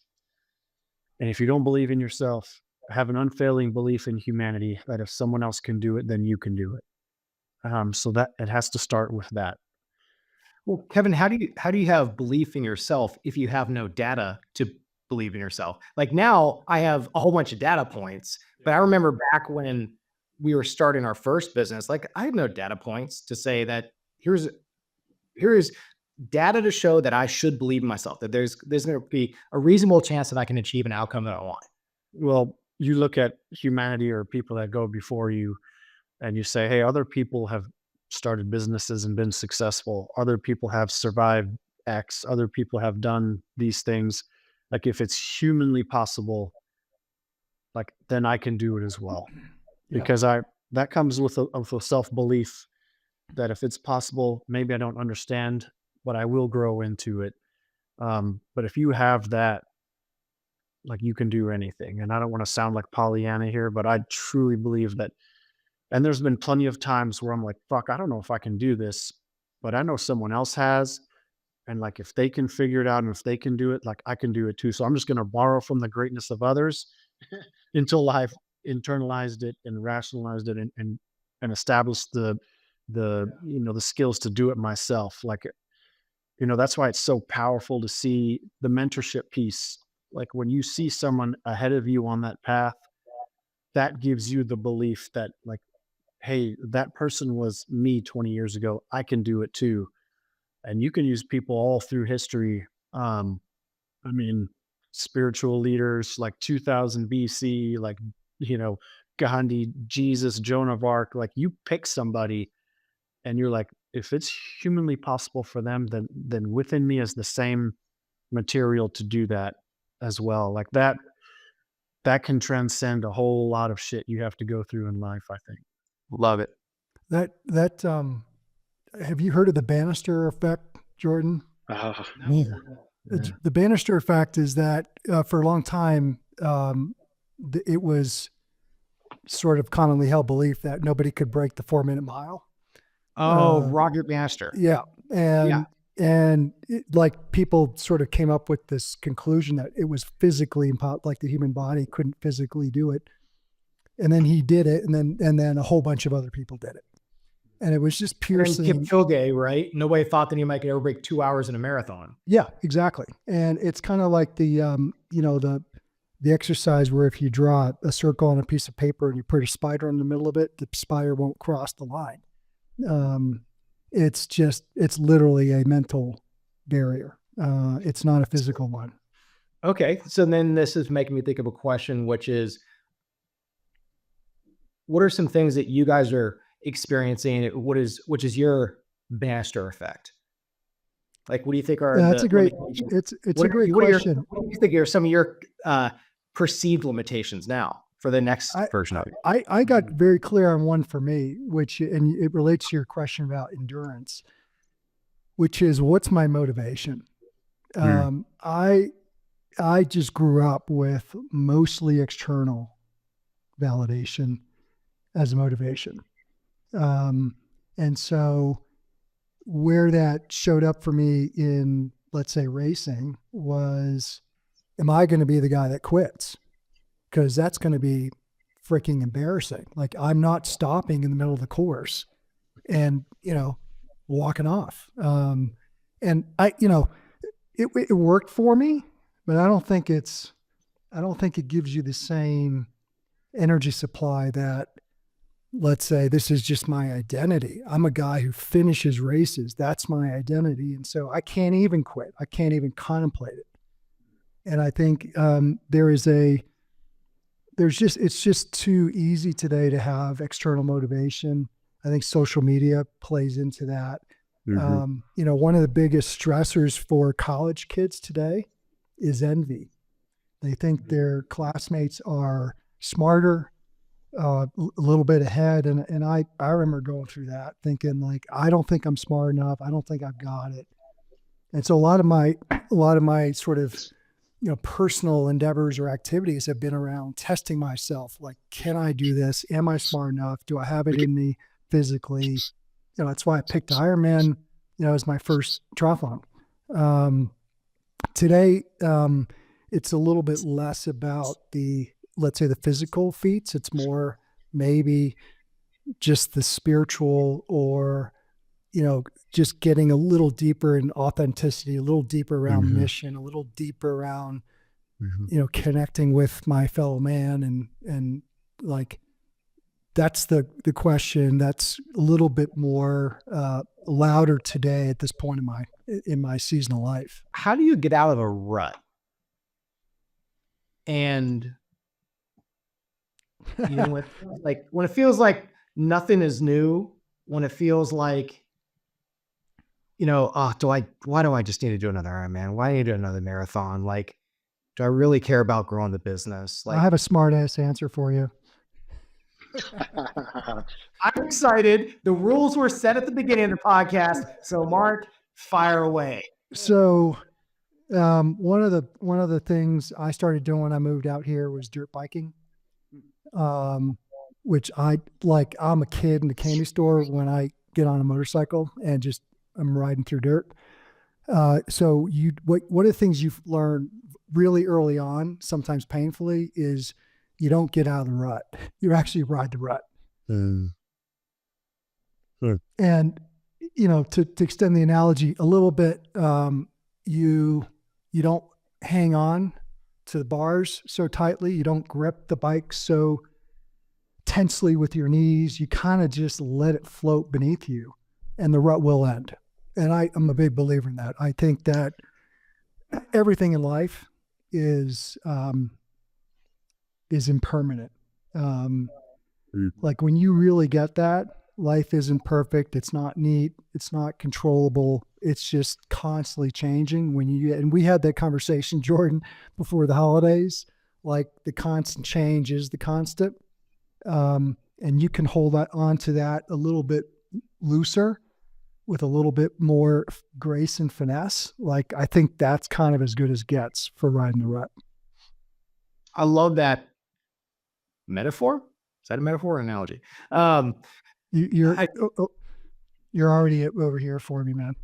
And if you don't believe in yourself, have an unfailing belief in humanity that if someone else can do it, then you can do it. So that it has to start with that. Well, Kevin, how do you have belief in yourself if you have no data to believe in yourself? Like now I have a whole bunch of data points, but I remember back when we were starting our first business, like I had no data points to say that here is data to show that I should believe in myself, that there's going to be a reasonable chance that I can achieve an outcome that I want. Well, you look at humanity or people that go before you, and you say, hey, other people have started businesses and been successful. Other people have survived X. Other people have done these things. Like if it's humanly possible, like then I can do it as well. Yeah. Because that comes with a self-belief that if it's possible, maybe I don't understand, but I will grow into it. But if you have that, like you can do anything. And I don't want to sound like Pollyanna here, but I truly believe that. And there's been plenty of times where I'm like, fuck, I don't know if I can do this, but I know someone else has. And like, if they can figure it out and if they can do it, like I can do it too. So I'm just going to borrow from the greatness of others until I've internalized it and rationalized it and established the skills to do it myself. Like, that's why it's so powerful to see the mentorship piece. Like when you see someone ahead of you on that path, that gives you the belief that like, hey, that person was me 20 years ago. I can do it too. And you can use people all through history. I mean, spiritual leaders like 2000 BC, like, you know, Gandhi, Jesus, Joan of Arc, like you pick somebody and you're like, if it's humanly possible for them, then within me is the same material to do that as well. Like that can transcend a whole lot of shit you have to go through in life, I think. Love it. That have you heard of the Bannister effect, Jordan? The Bannister effect is that for a long time, it was sort of commonly held belief that nobody could break the 4-minute mile. Oh, Roger Bannister. Yeah. And like people sort of came up with this conclusion that it was physically impossible, like the human body couldn't physically do it. And then he did it. And then a whole bunch of other people did it. And it was just piercing. Kipchoge, right? Nobody thought that he might ever break 2 hours in a marathon. Yeah, exactly. And it's kind of like the exercise where if you draw a circle on a piece of paper and you put a spider in the middle of it, the spider won't cross the line. It's literally a mental barrier. It's not a physical one. Okay. So then this is making me think of a question, which is, what are some things that you guys are experiencing? Which is your Bannister effect? Like, what do you think are That's the a great, limitations? it's What a great question. what do you think are some of your perceived limitations now for the next version of it? I got very clear on one for me, and it relates to your question about endurance, which is what's my motivation? I just grew up with mostly external validation as a motivation. And so where that showed up for me in, let's say, racing was, am I going to be the guy that quits? Because that's going to be freaking embarrassing. Like I'm not stopping in the middle of the course and, walking off. And it worked for me, but I don't think it gives you the same energy supply that, let's say, this is just my identity. I'm a guy who finishes races. That's my identity. And so I can't even quit. I can't even contemplate it. And I think it's just too easy today to have external motivation. I think social media plays into that. One of the biggest stressors for college kids today is envy. They think their classmates are smarter, a little bit ahead. And I remember going through that thinking like, I don't think I'm smart enough. I don't think I've got it. And so a lot of my sort of, personal endeavors or activities have been around testing myself. Like, can I do this? Am I smart enough? Do I have it in me physically? That's why I picked Ironman, as my first triathlon. Today, it's a little bit less about the let's say the physical feats. It's more maybe just the spiritual, or, just getting a little deeper in authenticity, a little deeper around mission, a little deeper around, connecting with my fellow man, and like, that's the question that's a little bit more louder today at this point in my seasonal life. How do you get out of a rut? And when it feels like nothing is new, when it feels like, why do I just need to do another Ironman? Why do I need to do another marathon? Like, do I really care about growing the business? I have a smart ass answer for you. I'm excited. The rules were set at the beginning of the podcast. So Mark, fire away. So one of the things I started doing when I moved out here was dirt biking, which I'm a kid in the candy store when I get on a motorcycle and just I'm riding through dirt. So what are the things you've learned really early on, sometimes painfully, is you don't get out of the rut. You actually ride the rut. And, to extend the analogy a little bit, you don't hang on to the bars so tightly. You don't grip the bike so tensely with your knees. You kind of just let it float beneath you, and the rut will end. And I'm a big believer in that. I think that everything in life is impermanent. Like when you really get that, life isn't perfect. It's not neat. It's not controllable. It's just constantly changing. And we had that conversation, Jordan, before the holidays, like the constant change is the constant. And you can hold on to that a little bit looser with a little bit more grace and finesse. Like, I think that's kind of as good as gets for riding the rut. I love that metaphor. Is that a metaphor or an analogy? You're already over here for me, man.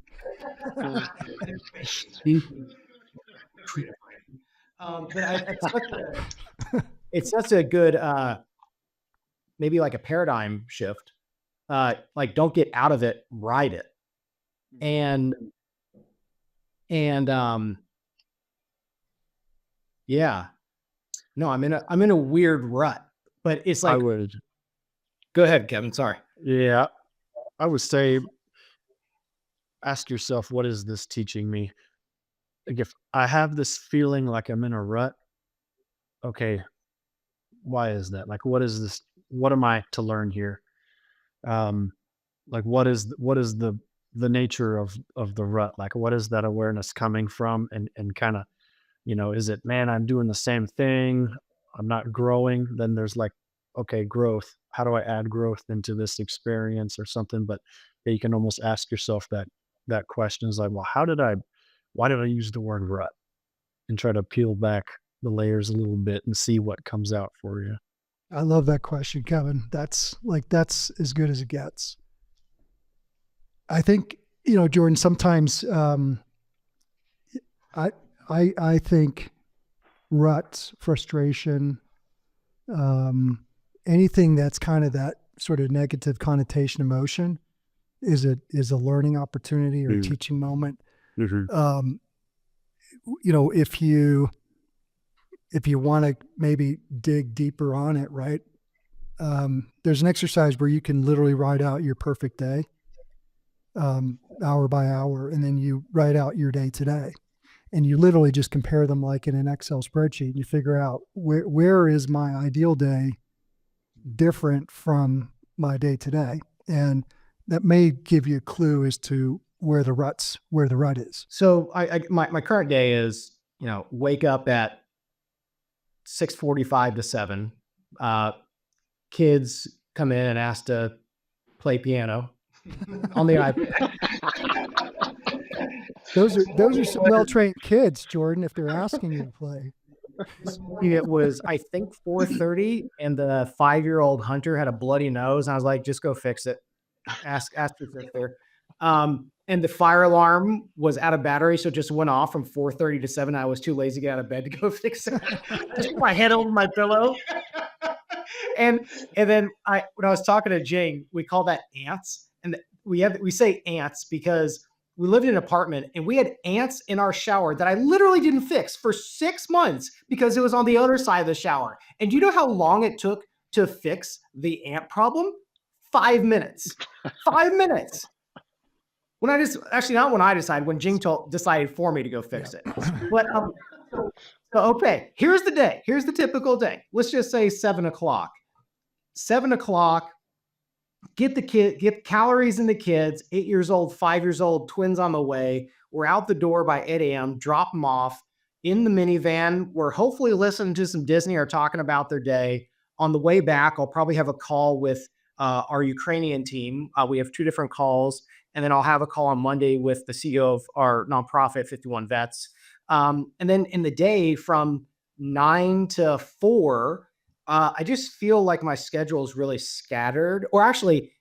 It's such a good, maybe like a paradigm shift. Like, don't get out of it, ride it. And yeah, no, I'm in a weird rut, but it's like, go ahead, Kevin. Sorry. Yeah, I would say, ask yourself, what is this teaching me? Like, if I have this feeling like I'm in a rut, okay, why is that? Like, what is this? What am I to learn here? Like, what is the nature of the rut? Like, what is that awareness coming from? And kind of, is it, man, I'm doing the same thing, I'm not growing? Then there's like, okay, growth. How do I add growth into this experience or something? But yeah, you can almost ask yourself that question is like, well, why did I use the word rut? And try to peel back the layers a little bit and see what comes out for you. I love that question, Kevin. That's as good as it gets. I think, Jordan, sometimes I think ruts, frustration, anything that's kind of that sort of negative connotation emotion is a learning opportunity or a teaching moment. If you want to maybe dig deeper on it, right? There's an exercise where you can literally write out your perfect day, hour by hour, and then you write out your day today. And you literally just compare them like in an Excel spreadsheet, and you figure out where is my ideal day different from my day today. And that may give you a clue as to where the rut is. So my current day is, wake up at 6:45 to 7. Kids come in and ask to play piano on the iPad. Those are some well-trained kids, Jordan, if they're asking you to play. It was, I think, 4:30, and the 5-year-old Hunter had a bloody nose. And I was like, just go fix it. Ask your fifth there. and the fire alarm was out of battery, so it just went off from 4:30 to 7. I was too lazy to get out of bed to go fix it. I just put my head over my pillow. And then when I was talking to Jing, we call that ants. And we say ants because we lived in an apartment and we had ants in our shower that I literally didn't fix for 6 months because it was on the other side of the shower. And do you know how long it took to fix the ant problem? 5 minutes. 5 minutes. When I just actually not when I decided, when Jing decided for me to go fix it. But so okay, here's the day. Here's the typical day. Let's just say 7 o'clock. 7 o'clock. Get calories in the kids. 8 years old, 5 years old, twins on the way. We're out the door by 8 a.m. Drop them off in the minivan. We're hopefully listening to some Disney or talking about their day. On the way back, I'll probably have a call with our Ukrainian team. We have 2 different calls. And then I'll have a call on Monday with the CEO of our nonprofit, 51 Vets. And then in the day from 9 to 4, I just feel like my schedule is really scattered. Or actually,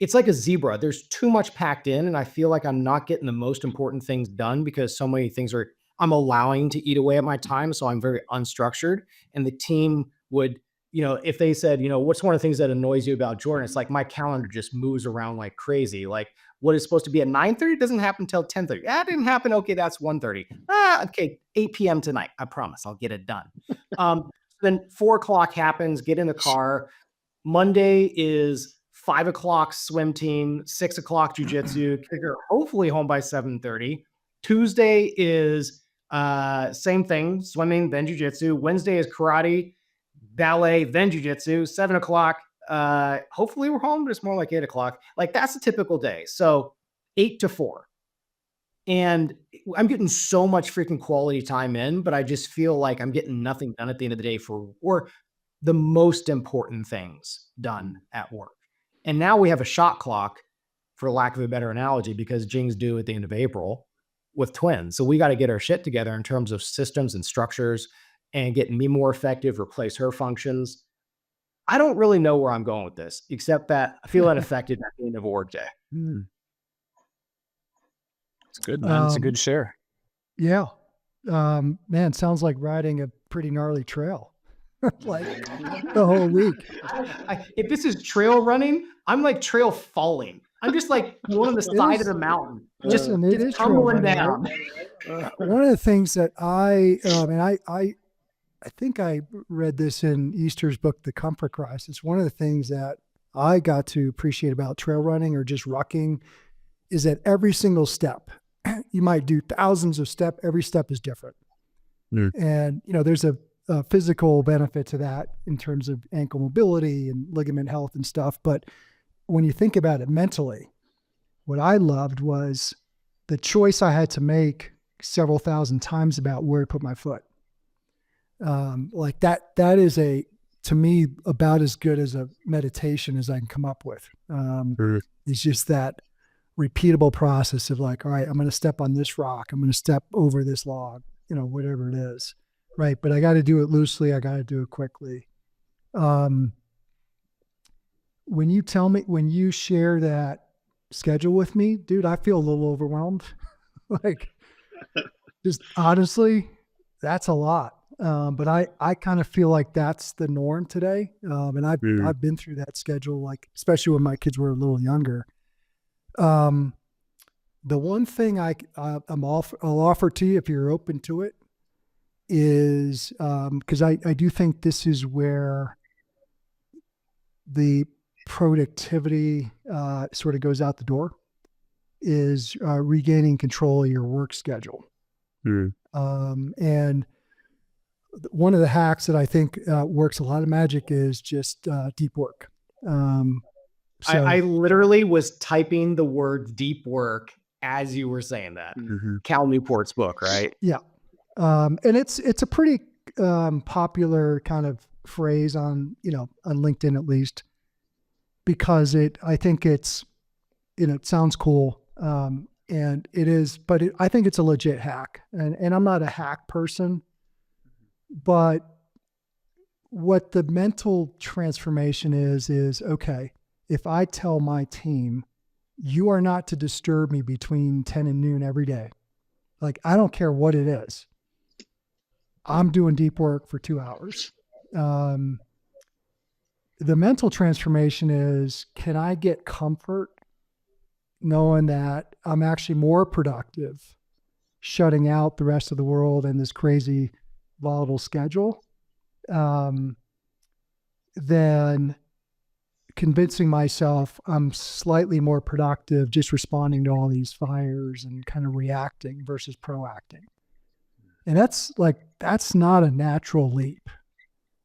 it's like a zebra. There's too much packed in, and I feel like I'm not getting the most important things done because so many things I'm allowing to eat away at my time. So I'm very unstructured. And the team would, if they said, what's one of the things that annoys you about Jordan? It's like my calendar just moves around like crazy. Like what is supposed to be at 9:30 doesn't happen until 10:30. That didn't happen. Okay, that's 1:30. Okay, 8 p.m. tonight. I promise I'll get it done. Then 4 o'clock happens, get in the car. Monday is 5 o'clock swim team, 6 o'clock jujitsu, kicker hopefully home by 7:30. Tuesday is same thing, swimming, then jujitsu. Wednesday is karate, ballet, then jujitsu, 7 o'clock. Hopefully we're home, but it's more like 8 o'clock. Like that's a typical day. So 8 to 4. And I'm getting so much freaking quality time in, but I just feel like I'm getting nothing done at the end of the day or the most important things done at work. And now we have a shot clock, for lack of a better analogy, because Jing's due at the end of April with twins. So we got to get our shit together in terms of systems and structures and getting me more effective, replace her functions. I don't really know where I'm going with this, except that I feel unaffected at the end of a work day. It's good, man. It's a good share. Yeah. Man, sounds like riding a pretty gnarly trail. Like the whole week. If this is trail running, I'm like trail falling. I'm just like going on the side of the mountain, just tumbling down. Right? One of the things that I think I read this in Easter's book, The Comfort Crisis. One of the things that I got to appreciate about trail running or just rucking is that every single step, you might do thousands of steps. Every step is different. And, there's a physical benefit to that in terms of ankle mobility and ligament health and stuff. But when you think about it mentally, what I loved was the choice I had to make several thousand times about where to put my foot. Like that is to me, about as good as a meditation as I can come up with. It's just that repeatable process of like, all right, I'm going to step on this rock. I'm going to step over this log, whatever it is. Right. But I got to do it loosely. I got to do it quickly. When you share that schedule with me, dude, I feel a little overwhelmed. Like just honestly, that's a lot. But I kind of feel like that's the norm today. And I've been through that schedule, like, especially when my kids were a little younger. The one thing I'll offer to you, if you're open to it, is, cause I do think this is where the productivity, sort of goes out the door, is, regaining control of your work schedule. And one of the hacks that I think works a lot of magic is just deep work. I literally was typing the word deep work as you were saying that. Cal Newport's book, right? Yeah. And it's a pretty popular kind of phrase on LinkedIn at least, because I think it's, it sounds cool. And it is, but I think it's a legit hack, and I'm not a hack person, but what the mental transformation is okay, if I tell my team you are not to disturb me between 10 and noon every day. Like, I don't care what it is. I'm doing deep work for 2 hours. The mental transformation is, can I get comfort knowing that I'm actually more productive shutting out the rest of the world and this crazy volatile schedule than convincing myself I'm slightly more productive just responding to all these fires and kind of reacting versus proacting. And that's not a natural leap.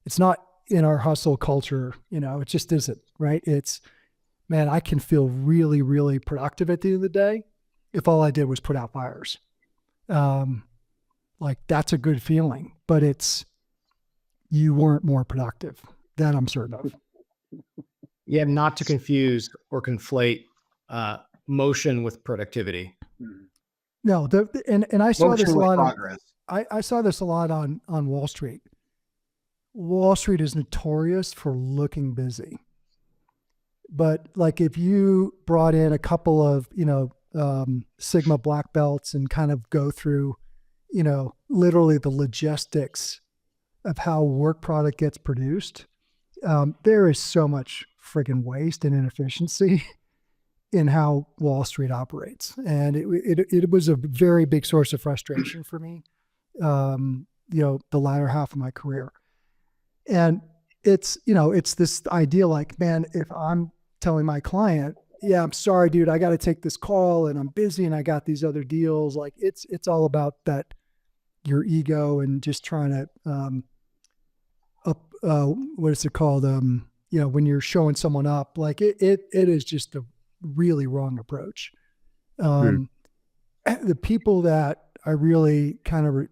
It's not in our hustle culture, it just isn't, right? It's, man, I can feel really, really productive at the end of the day if all I did was put out fires. That's a good feeling, but you weren't more productive. That I'm certain of. Yeah, not to confuse or conflate motion with productivity. No, and I saw this a lot. Progress. I saw this a lot on Wall Street. Wall Street is notorious for looking busy, but like if you brought in a couple of Sigma black belts and kind of go through literally the logistics of how work product gets produced, there is so much friggin' waste and inefficiency in how Wall Street operates. And it was a very big source of frustration for me, the latter half of my career. And it's this idea like, man, if I'm telling my client, yeah, I'm sorry, dude, I got to take this call and I'm busy and I got these other deals. Like it's all about that, your ego and just trying to, what is it called? When you're showing someone up, like it is just a really wrong approach. The people that I really kind of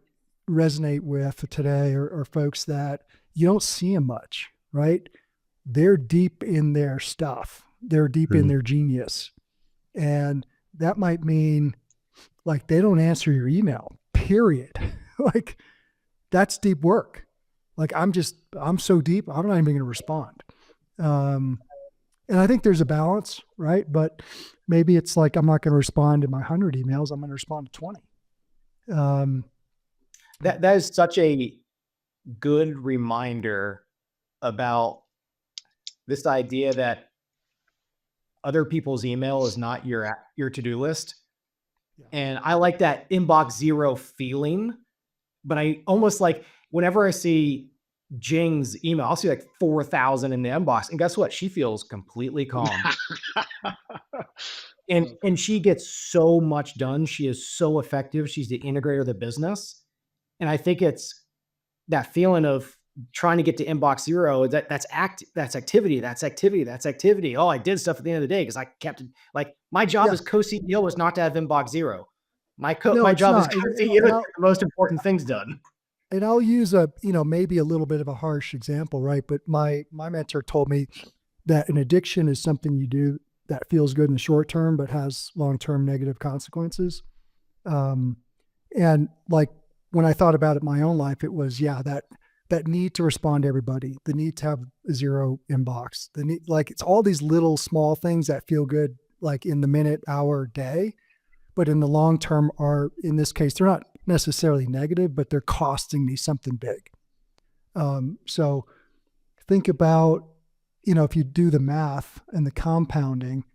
resonate with today are folks that you don't see them much, right? They're deep in their stuff. They're deep in their genius. And that might mean like they don't answer your email, period. Like that's deep work. Like I'm so deep, I'm not even going to respond. And I think there's a balance, right? But maybe it's like, I'm not going to respond to my 100 emails. I'm going to respond to 20. That is such a good reminder about this idea that other people's email is not your to-do list. Yeah. And I like that inbox zero feeling, but I almost like whenever I see Jing's email, I'll see like 4,000 in the inbox, and guess what? She feels completely calm. and she gets so much done. She is so effective. She's the integrator of the business. And I think it's that feeling of trying to get to inbox zero. That's activity. Oh, I did stuff at the end of the day because I kept it. Like my job as co-CEO was not to have inbox zero. My job as co-CEO is the most important things done. And I'll use maybe a little bit of a harsh example, right? But my mentor told me that an addiction is something you do that feels good in the short term, but has long-term negative consequences. And like when I thought about it in my own life, it was, that need to respond to everybody, the need to have zero inbox, the need, like it's all these little small things that feel good, like in the minute, hour, day, but in the long term are, in this case, they're not necessarily negative, but they're costing me something big. So think about, if you do the math and the compounding,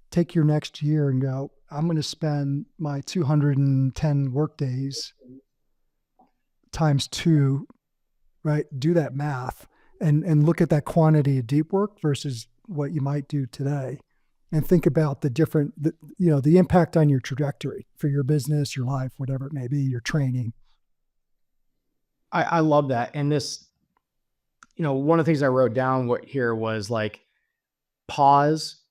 take your next year and go, I'm going to spend my 210 work days times 2, right? Do that math and look at that quantity of deep work versus what you might do today. And think about the impact on your trajectory for your business, your life, whatever it may be, your training. I love that. And this, one of the things I wrote down here was like, pause,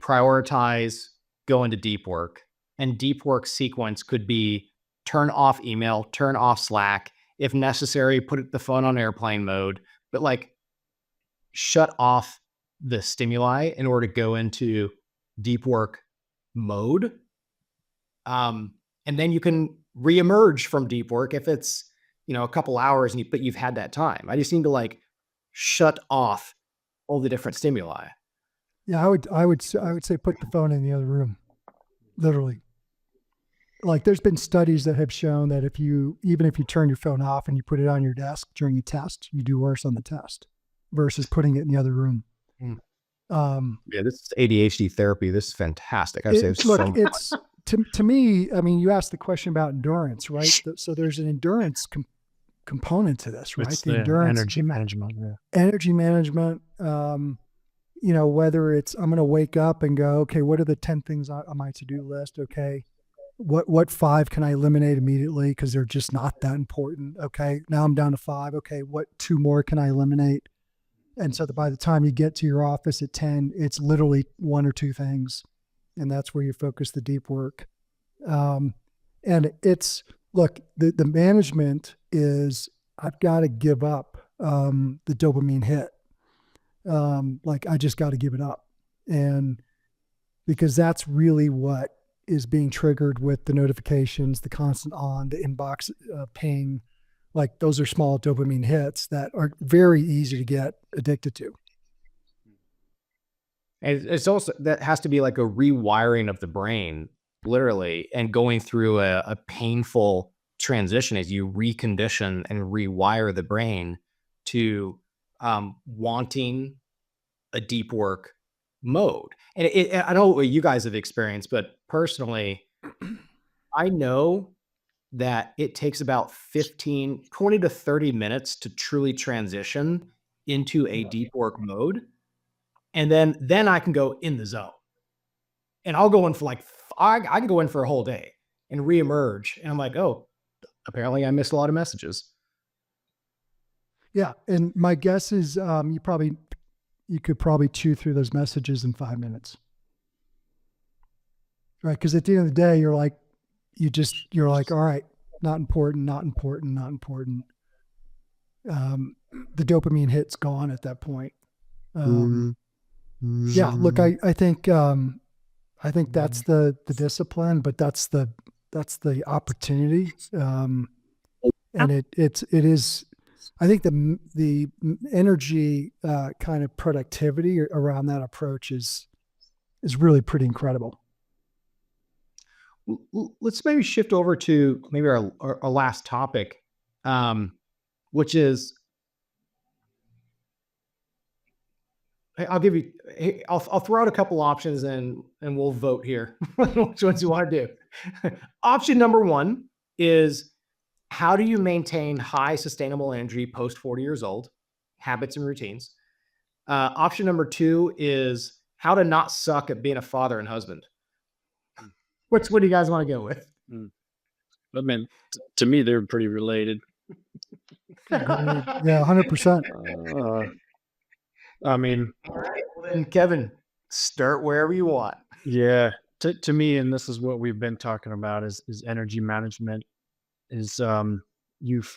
prioritize, go into deep work. And deep work sequence could be turn off email, turn off Slack. If necessary, put the phone on airplane mode, but like shut off the stimuli in order to go into deep work mode. And then you can reemerge from deep work if it's, a couple hours but you've had that time. I just need to like shut off all the different stimuli. Yeah, I would say put the phone in the other room, literally. Like there's been studies that have shown that even if you turn your phone off and you put it on your desk during a test, you do worse on the test versus putting it in the other room. Mm. Yeah, this is ADHD therapy. This is fantastic. I've saved so Look, much. it's to me. I mean, you asked the question about endurance, right? So there's an endurance component to this, right? It's The the endurance, energy management. Yeah. energy management. Whether it's I'm going to wake up and go, okay, what are the 10 things on my to-do list? Okay, what 5 can I eliminate immediately because they're just not that important? Okay, now I'm down to 5. Okay, what 2 more can I eliminate? And so by the time you get to your office at 10, it's literally 1 or 2 things, and that's where you focus the deep work. And it's look, the management is I've got to give up the dopamine hit. Like I just got to give it up, and because that's really what is being triggered with the notifications, the constant on, the inbox ping. Like those are small dopamine hits that are very easy to get addicted to. And it's also, that has to be like a rewiring of the brain, literally, and going through a painful transition as you recondition and rewire the brain to wanting a deep work mode. And I know what you guys have experienced, but personally, I know that it takes about 20 to 30 minutes to truly transition into a deep work mode. And then I can go in the zone. And I'll go in for like, I can go in for a whole day and reemerge. And I'm like, oh, apparently I missed a lot of messages. Yeah, and my guess is you could probably chew through those messages in 5 minutes, right? Because at the end of the day, you're like, all right, not important, not important, not important. The dopamine hit's gone at that point. Yeah, look, I think that's the discipline, but that's the opportunity. And it is, I think the energy kind of productivity around that approach is really pretty incredible. Let's maybe shift over to maybe our last topic, which is, I'll give you, I'll throw out a couple options and we'll vote here which ones you want to do. Option number 1 is, how do you maintain high sustainable energy post 40 years old, habits and routines? Option number 2 is how to not suck at being a father and husband. What do you guys want to go with? I mean, to me, they're pretty related. Agreed. Yeah, 100%. I mean, All right. Well, then, Kevin, start wherever you want. yeah, to me, and this is what we've been talking about is energy management is, you've,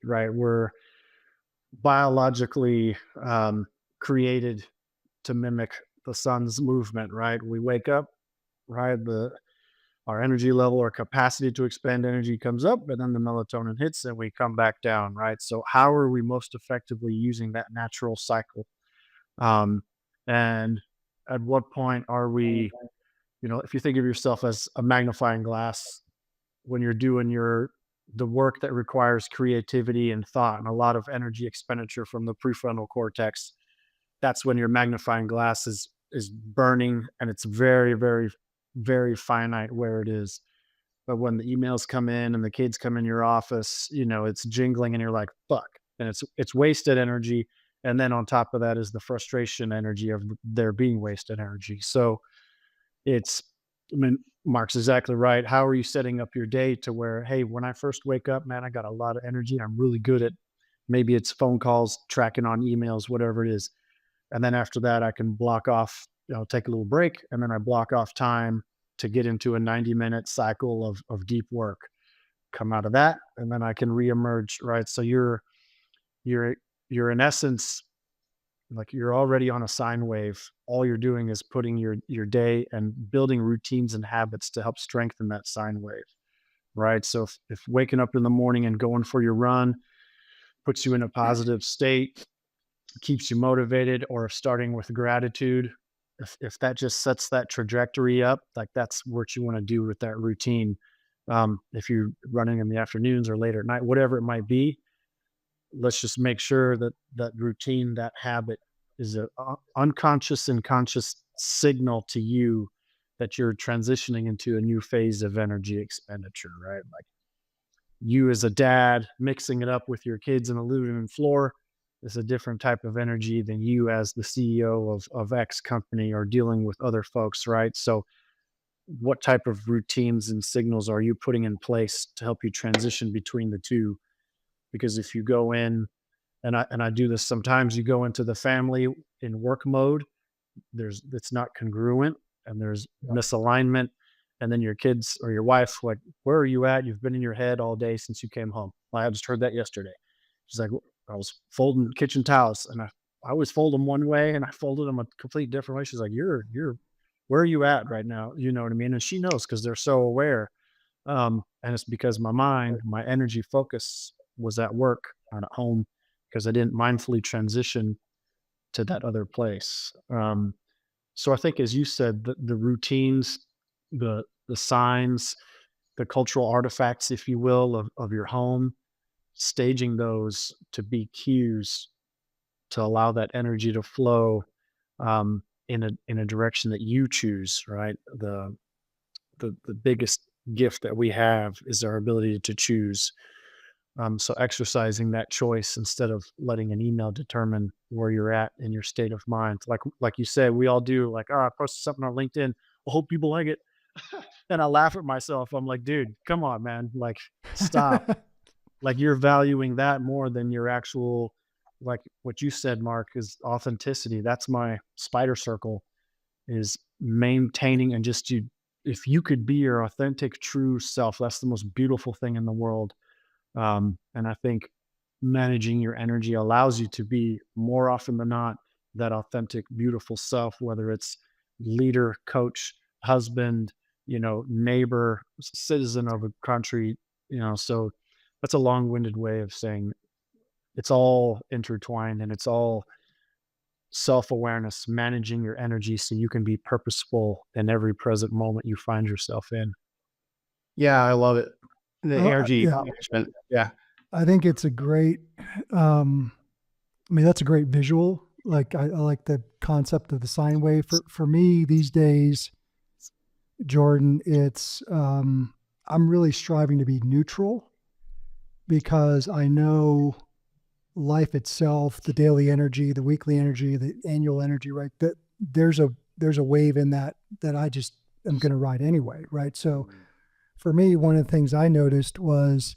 right. We're biologically, created to mimic the sun's movement, right? We wake up, right? Our energy level or capacity to expend energy comes up, but then the melatonin hits and we come back down, right? So how are we most effectively using that natural cycle? And at what point are we, if you think of yourself as a magnifying glass, when you're doing the work that requires creativity and thought and a lot of energy expenditure from the prefrontal cortex, that's when your magnifying glass is burning, and it's very, very, very finite where it is. But when the emails come in and the kids come in your office, it's jingling and you're like, fuck. And it's wasted energy. And then on top of that is the frustration energy of there being wasted energy. So Mark's exactly right. How are you setting up your day to where, hey, when I first wake up, man, I got a lot of energy. I'm really good at, maybe it's phone calls, tracking on emails, whatever it is. And then after that, I can block off, take a little break. And then I block off time to get into a 90-minute cycle of deep work, come out of that, and then I can reemerge, right? So you're in essence, like you're already on a sine wave. All you're doing is putting your day and building routines and habits to help strengthen that sine wave, right? So if waking up in the morning and going for your run puts you in a positive state, keeps you motivated, or starting with gratitude, if that just sets that trajectory up, like that's what you want to do with that routine. If you're running in the afternoons or later at night, whatever it might be, let's just make sure that that routine, that habit is a unconscious and conscious signal to you that you're transitioning into a new phase of energy expenditure, right? Like you as a dad mixing it up with your kids in the living room floor is a different type of energy than you as the CEO of X company or dealing with other folks, right? So what type of routines and signals are you putting in place to help you transition between the two? Because if you go in, and I do this sometimes, you go into the family in work mode, it's not congruent and there's misalignment. And then your kids or your wife, like, where are you at? You've been in your head all day since you came home. I just heard that yesterday. She's like, I was folding kitchen towels and I always fold them one way and I folded them a complete different way. She's like, where are you at right now? You know what I mean? And she knows because they're so aware. And it's because my mind, my energy focus was at work, not at home, because I didn't mindfully transition to that other place. So I think, as you said, the routines, the signs, the cultural artifacts, if you will, of your home, staging those to be cues to allow that energy to flow in a direction that you choose. Right. The biggest gift that we have is our ability to choose. So exercising that choice instead of letting an email determine where you're at in your state of mind. Like you said, we all do. Like, oh, I posted something on LinkedIn. I hope people like it. And I laugh at myself. I'm like, dude, come on, man. Like, stop. Like you're valuing that more than your actual, like what you said, Mark, is authenticity. That's my spider circle, is maintaining and just you. If you could be your authentic, true self, that's the most beautiful thing in the world. And I think managing your energy allows you to be more often than not that authentic, beautiful self, whether it's leader, coach, husband, neighbor, citizen of a country, so that's a long-winded way of saying it's all intertwined and it's all self-awareness, managing your energy so you can be purposeful in every present moment you find yourself in. Yeah, I love it. The energy Yeah, management. Yeah. I think it's a great, that's a great visual. Like I like the concept of the sine wave. For me these days, Jordan, it's, I'm really striving to be neutral because I know life itself, the daily energy, the weekly energy, the annual energy, right? That there's a wave in that I just am going to ride anyway, right? So for me, one of the things I noticed was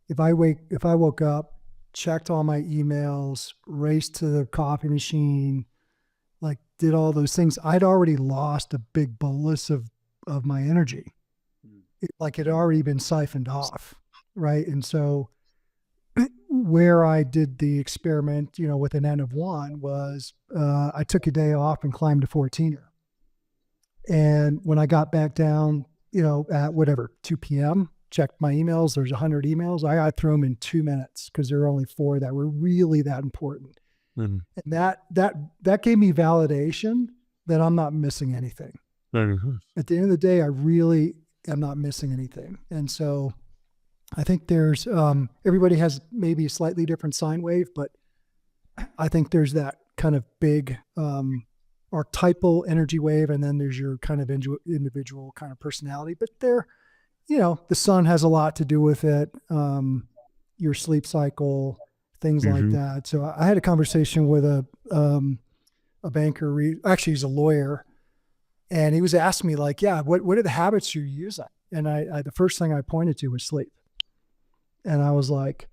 if I woke up, checked all my emails, raced to the coffee machine, like did all those things, I'd already lost a big bolus of my energy. Like it had already been siphoned off, right? And so where I did the experiment, with an N of 1 was I took a day off and climbed a 14er. And when I got back down, at whatever, 2 p.m., checked my emails, there's 100 emails. I got through them in 2 minutes because there were only 4 that were really that important. And that gave me validation that I'm not missing anything. At the end of the day, I really am not missing anything. And so I think there's, everybody has maybe a slightly different sine wave, but I think there's that kind of big archetypal energy wave, and then there's your kind of individual kind of personality. But the sun has a lot to do with it, your sleep cycle, things like that. So I had a conversation with a banker, actually he's a lawyer, and he was asking me like, yeah, what are the habits you're using? And I the first thing I pointed to was sleep. And I was like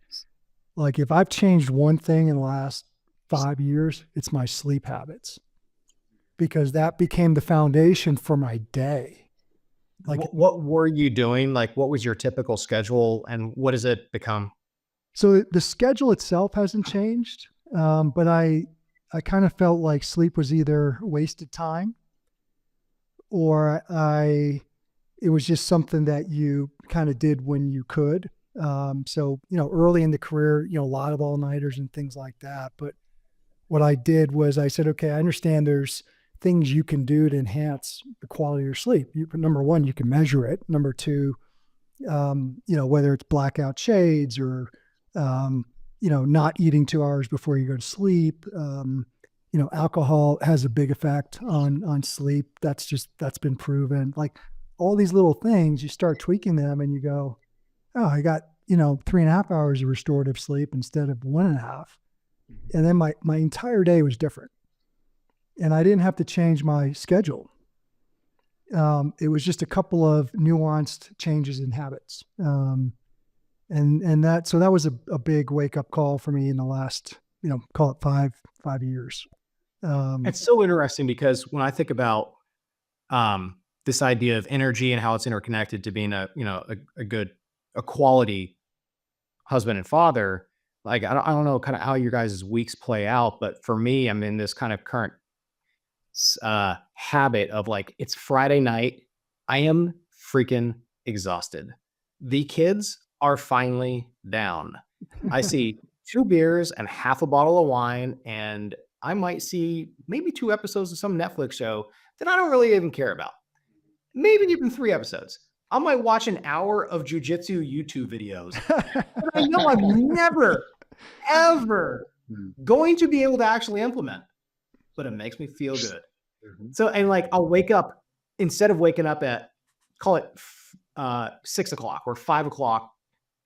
if I've changed one thing in the last 5 years, it's my sleep habits, because that became the foundation for my day. Like, what were you doing? Like, what was your typical schedule and what does it become? So the schedule itself hasn't changed. But I kind of felt like sleep was either wasted time or it was just something that you kind of did when you could. So, early in the career, a lot of all-nighters and things like that. But what I did was I said, okay, I understand there's things you can do to enhance the quality of your sleep. Number one, you can measure it. Number two, whether it's blackout shades or, not eating 2 hours before you go to sleep. Alcohol has a big effect on sleep. That's been proven. Like all these little things, you start tweaking them and you go, oh, I got, 3.5 hours of restorative sleep instead of 1.5. And then my entire day was different. And I didn't have to change my schedule. It was just a couple of nuanced changes in habits. So that was a big wake up call for me in the last, call it 5 years. It's so interesting because when I think about this idea of energy and how it's interconnected to being a quality husband and father, like I don't know kind of how your guys' weeks play out, but for me, I'm in this kind of current habit of like, it's Friday night. I am freaking exhausted. The kids are finally down. I see 2 beers and half a bottle of wine, and I might see maybe 2 episodes of some Netflix show that I don't really even care about. Maybe even 3 episodes. I might watch an hour of jujitsu YouTube videos. But I know I'm never, ever going to be able to actually implement, but it makes me feel good. So, and like, I'll wake up, instead of waking up at, call it 6 o'clock or 5 o'clock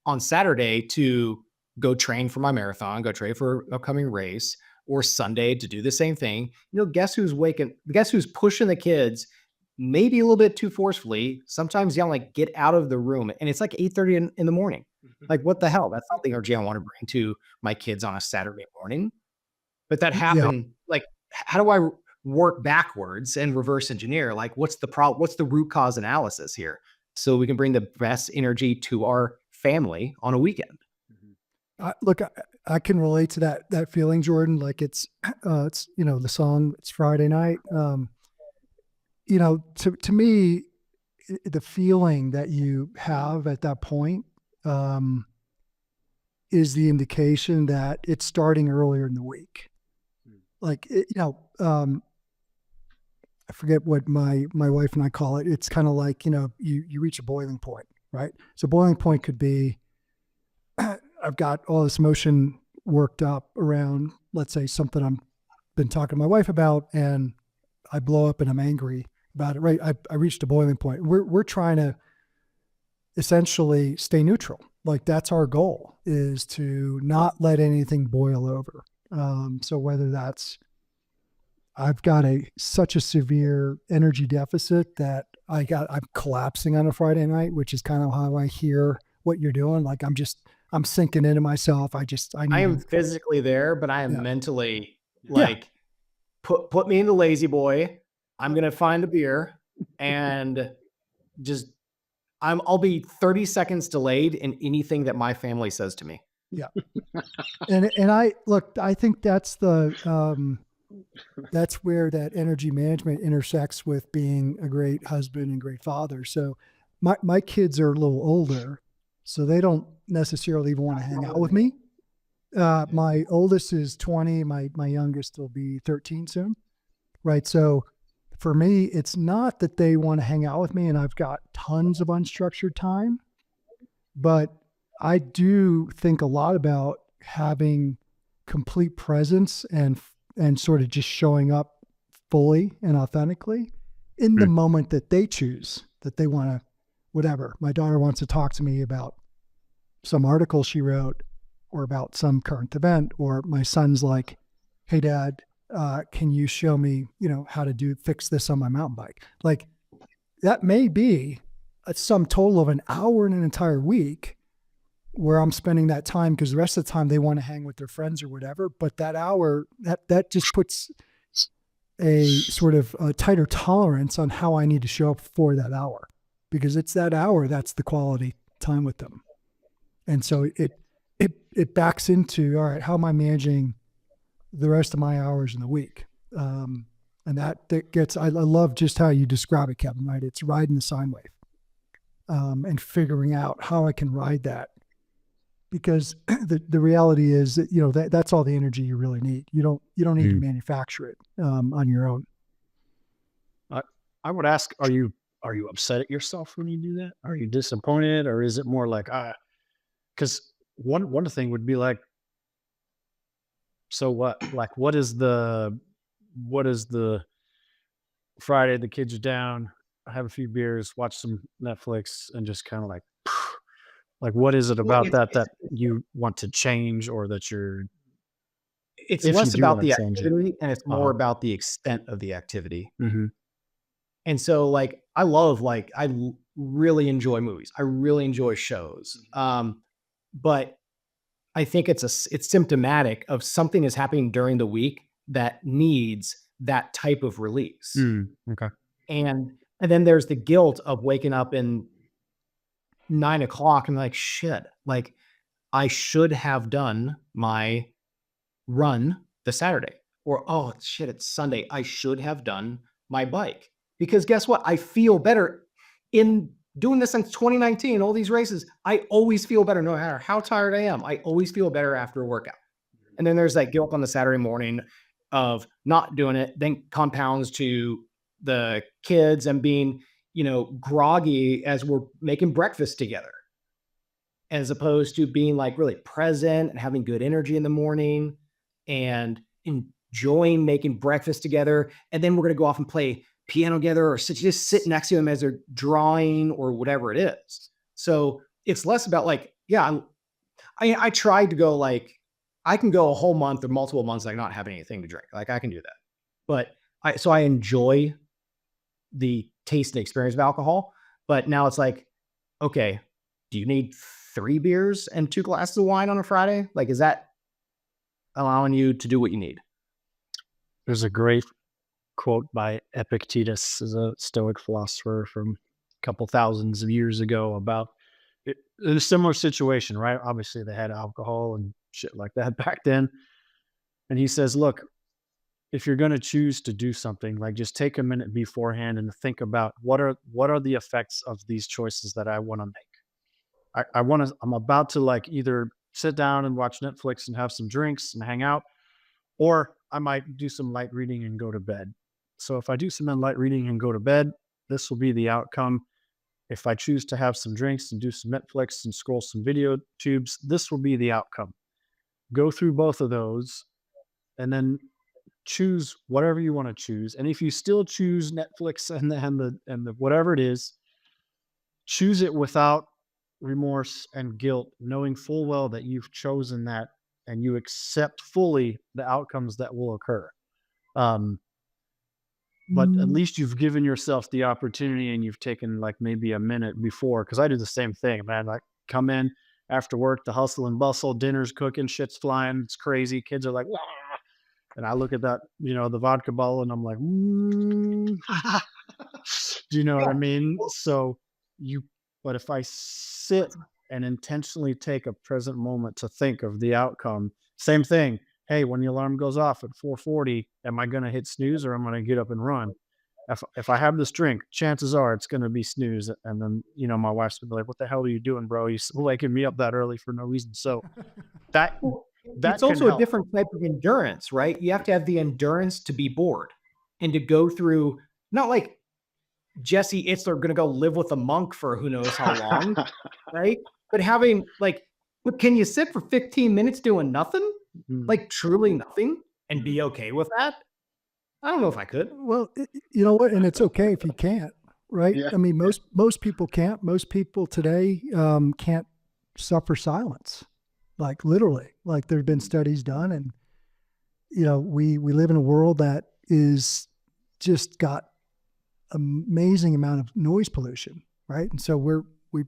on Saturday to go train for my marathon, go train for an upcoming race, or Sunday to do the same thing. Guess who's pushing the kids maybe a little bit too forcefully, sometimes yelling like, get out of the room. And it's like 8:30 in the morning. Like, what the hell? That's not the energy I want to bring to my kids on a Saturday morning. But that happened. Like, how do I work backwards and reverse engineer? Like, what's the problem? What's the root cause analysis here? So we can bring the best energy to our family on a weekend. Look, I can relate to that feeling, Jordan. Like it's the song, it's Friday night. To me, the feeling that you have at that point is the indication that it's starting earlier in the week. Like, I forget what my wife and I call it. It's kind of like, you reach a boiling point, right? So boiling point could be, I've got all this emotion worked up around, let's say, something I've been talking to my wife about, and I blow up and I'm angry about it, right? I reached a boiling point. We're trying to essentially stay neutral. Like, that's our goal, is to not let anything boil over. So whether that's, I've got such a severe energy deficit that I'm collapsing on a Friday night, which is kind of how I hear what you're doing. Like, I'm sinking into myself. I am physically there, but I am mentally like, put me in the lazy boy. I'm going to find a beer and I'll be 30 seconds delayed in anything that my family says to me. Yeah. And I think that's that's where that energy management intersects with being a great husband and great father. So my kids are a little older, so they don't necessarily even want to hang out with me. My oldest is 20. My youngest will be 13 soon. Right. So for me, it's not that they want to hang out with me and I've got tons of unstructured time, but I do think a lot about having complete presence and sort of just showing up fully and authentically in the moment that they choose, that they want to, whatever. My daughter wants to talk to me about some article she wrote or about some current event, or my son's like, hey, Dad, can you show me, how to fix this on my mountain bike? Like, that may be a sum total of an hour in an entire week where I'm spending that time, because the rest of the time they want to hang with their friends or whatever. But that hour, that just puts a sort of a tighter tolerance on how I need to show up for that hour, because it's that hour that's the quality time with them. And so it backs into, all right, how am I managing the rest of my hours in the week? And that gets, I love just how you describe it, Kevin, right? It's riding the sine wave, and figuring out how I can ride that, because the reality is that, that's all the energy you really need. You don't need to manufacture it, on your own. I would ask, are you upset at yourself when you do that? Are you disappointed, or is it more like, because one thing would be like, so what? Like, what is the Friday? The kids are down. I have a few beers, watch some Netflix, and just kind of like, what is it Well, about that you want to change, or that you're, It's if you less do about want to the change it? activity and it's more Uh-huh. about the extent of the activity. Mm-hmm. And so like I love like really enjoy movies. I really enjoy shows. But I think it's symptomatic of something is happening during the week that needs that type of release. Okay. And then there's the guilt of waking up in 9 o'clock and like shit, like I should have done my run the Saturday. Or oh shit, it's Sunday. I should have done my bike. Because guess what? I feel better in doing this since 2019, all these races. I always feel better no matter how tired I am. I always feel better after a workout. And then there's that guilt on the Saturday morning of not doing it, then compounds to the kids and being, groggy as we're making breakfast together, as opposed to being like really present and having good energy in the morning and enjoying making breakfast together. And then we're going to go off and play piano together or just sit next to them as they're drawing or whatever it is. So it's less about like, yeah, I tried to go like, I can go a whole month or multiple months like not having anything to drink. Like I can do that. But I enjoy the taste and experience of alcohol. But now it's like, okay, do you need 3 beers and 2 glasses of wine on a Friday? Like, is that allowing you to do what you need? There's a great quote by Epictetus, is a Stoic philosopher from a couple thousands of years ago, about it, in a similar situation, right? Obviously, they had alcohol and shit like that back then. And he says, look, if you're going to choose to do something, like just take a minute beforehand and think about what are the effects of these choices that I want to make. I'm about to like either sit down and watch Netflix and have some drinks and hang out, or I might do some light reading and go to bed. So if I do some light reading and go to bed, this will be the outcome. If I choose to have some drinks and do some Netflix and scroll some video tubes, this will be the outcome. Go through both of those and then choose whatever you want to choose. And if you still choose Netflix and the whatever it is, choose it without remorse and guilt, knowing full well that you've chosen that and you accept fully the outcomes that will occur. But at least you've given yourself the opportunity and you've taken like maybe a minute before. Cause I do the same thing, man. Like come in after work, the hustle and bustle, dinner's cooking, shit's flying. It's crazy. Kids are like, "Wah." And I look at that, the vodka bottle and I'm like, do you know what I mean? But if I sit and intentionally take a present moment to think of the outcome, same thing. Hey, when the alarm goes off at 4:40, am I going to hit snooze or am I going to get up and run? If I have this drink, chances are it's going to be snooze. And then, my wife's going to be like, what the hell are you doing, bro? You're waking me up that early for no reason. So that It's can also a help. different type of endurance, right? You have to have the endurance to be bored and to go through, not like Jesse Itzler going to go live with a monk for who knows how long, right? But having like, but can you sit for 15 minutes doing nothing? Like truly nothing and be okay with that? I don't know if I could. Well, you know what? And it's okay if you can't, right? Yeah. I mean, most people can't. Most people today can't suffer silence, like literally. Like there've been studies done, and we live in a world that is just got amazing amount of noise pollution, right? And so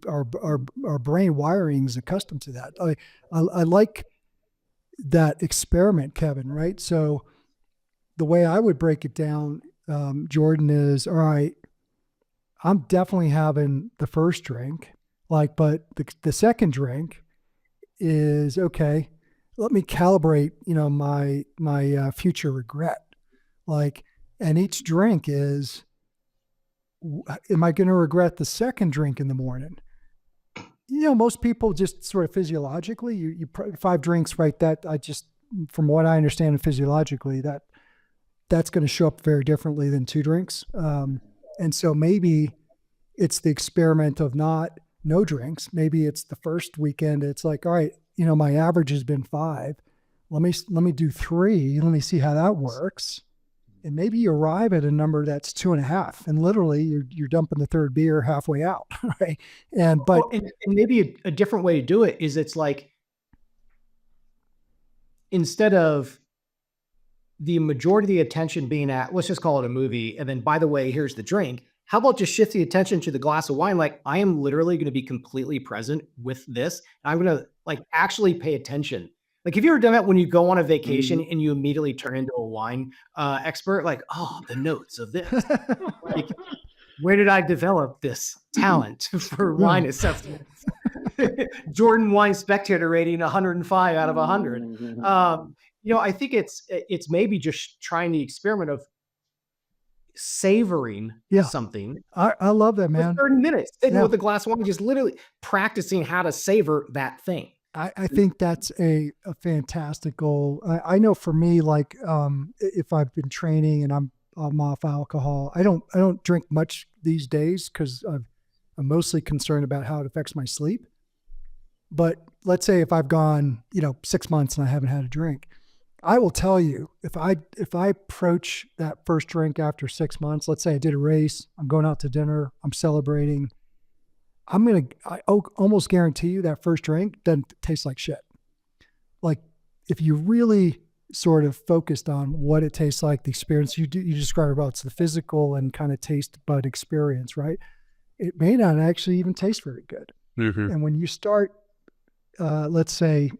our brain wiring is accustomed to that. I like that experiment, Kevin, right? So the way I would break it down, Jordan, is all right. I'm definitely having the first drink, but the second drink is okay. Let me calibrate, my future regret, and each drink is, am I going to regret the second drink in the morning? Most people just sort of physiologically, you 5 drinks, right? From what I understand physiologically, that's going to show up very differently than 2 drinks. And so maybe it's the experiment of no drinks. Maybe it's the first weekend. It's like, all right, my average has been 5. Let me do 3. Let me see how that works. And maybe you arrive at a number that's 2.5, and literally you're dumping the third beer halfway out, right? And maybe a different way to do it is it's like, instead of the majority of the attention being at, let's just call it a movie, and then, by the way, here's the drink. How about just shift the attention to the glass of wine? Like, I am literally going to be completely present with this. I'm going to actually pay attention. Like, have you ever done that when you go on a vacation and you immediately turn into a wine expert? Like, oh, the notes of this. Like, where did I develop this talent for wine assessment? Jordan Wine Spectator rating 105 out of 100. I think it's maybe just trying the experiment of savoring something. I love that, man. 30 minutes sitting with a glass of wine, just literally practicing how to savor that thing. I think that's a fantastic goal. I know for me, like, if I've been training and I'm off alcohol, I don't drink much these days because I'm mostly concerned about how it affects my sleep. But let's say if I've gone, 6 months and I haven't had a drink, I will tell you, if I approach that first drink after 6 months, let's say I did a race, I'm going out to dinner, I'm celebrating, I almost guarantee you that first drink doesn't taste like shit. Like, if you really sort of focused on what it tastes like, the experience you describe about, it's the physical and kind of taste bud experience, right? It may not actually even taste very good. Mm-hmm. And when you start, let's say,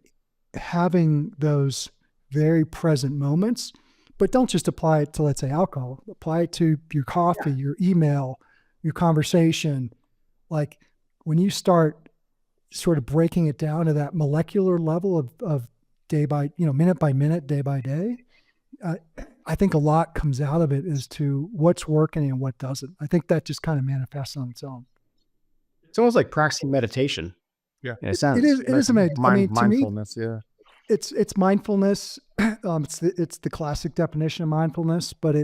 having those very present moments, but don't just apply it to, let's say, alcohol, apply it to your coffee, your email, your conversation. Like, when you start sort of breaking it down to that molecular level of day by, minute by minute, day by day, I think a lot comes out of it as to what's working and what doesn't. I think that just kind of manifests on its own. It's almost like practicing meditation. Yeah, in a sense. It is a mindfulness. To me, it's mindfulness. It's the classic definition of mindfulness, but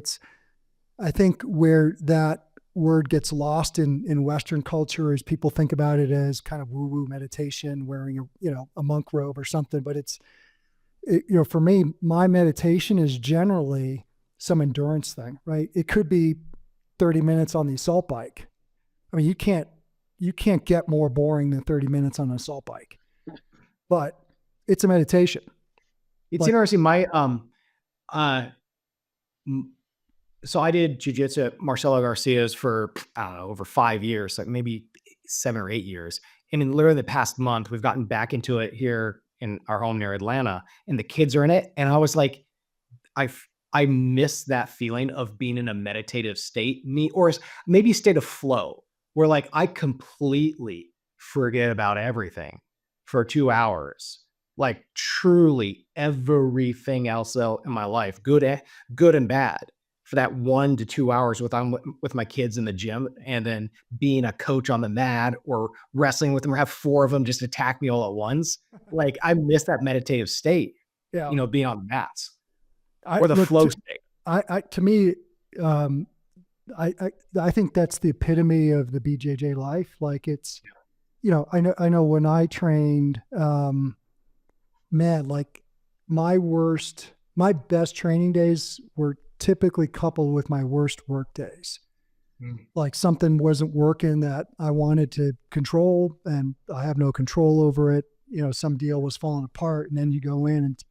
I think where that word gets lost in Western culture is people think about it as kind of woo-woo meditation, wearing a monk robe or something. But for me, my meditation is generally some endurance thing, right? It could be 30 minutes on the assault bike. I mean, you can't get more boring than 30 minutes on an assault bike, but it's a meditation. It's interesting. So I did jiu-jitsu at Marcelo Garcia's for, over 5 years, like maybe 7 or 8 years. And in literally the past month, we've gotten back into it here in our home near Atlanta, and the kids are in it. And I was like, I miss that feeling of being in a meditative state, or maybe state of flow, where like I completely forget about everything for 2 hours. Like, truly everything else in my life, good and bad, for that 1 to 2 hours with my kids in the gym, and then being a coach on the mat or wrestling with them, or have 4 of them just attack me all at once. Like, I miss that meditative state, being on the mats or the flow state. To me, I think that's the epitome of the BJJ life. Like, it's, I know when I trained, man, like my best training days were typically coupled with my worst work days. Like, something wasn't working that I wanted to control, and I have no control over it. Some deal was falling apart, and then you go in and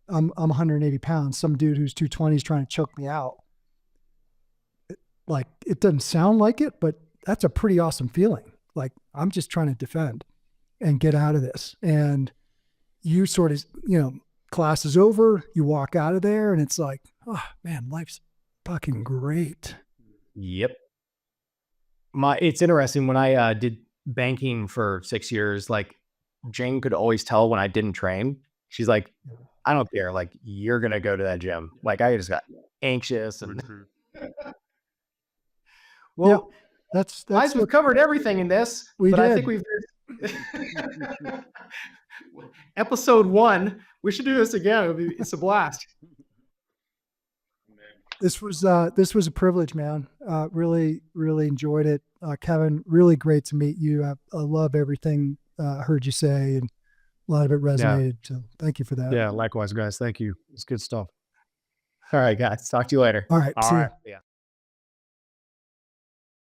I'm 180 pounds. Some dude who's 220 is trying to choke me out. Like, it doesn't sound like it, but that's a pretty awesome feeling. Like, I'm just trying to defend and get out of this. And you sort of, class is over, you walk out of there, and it's like, oh man, life's fucking great. Yep. It's interesting, when I did banking for 6 years, like, Jane could always tell when I didn't train. She's like, I don't care. Like, you're going to go to that gym. Like, I just got anxious. And well, that's guys, we've covered everything in this, I think we've episode 1. We should do this again. It's a blast. This was a privilege, man. Really, really enjoyed it. Kevin, really great to meet you. I love everything I heard you say, and a lot of it resonated. So thank you for that. Yeah, likewise, guys. Thank you. It's good stuff. All right, guys. Talk to you later. All right. All See ya. right. Yeah.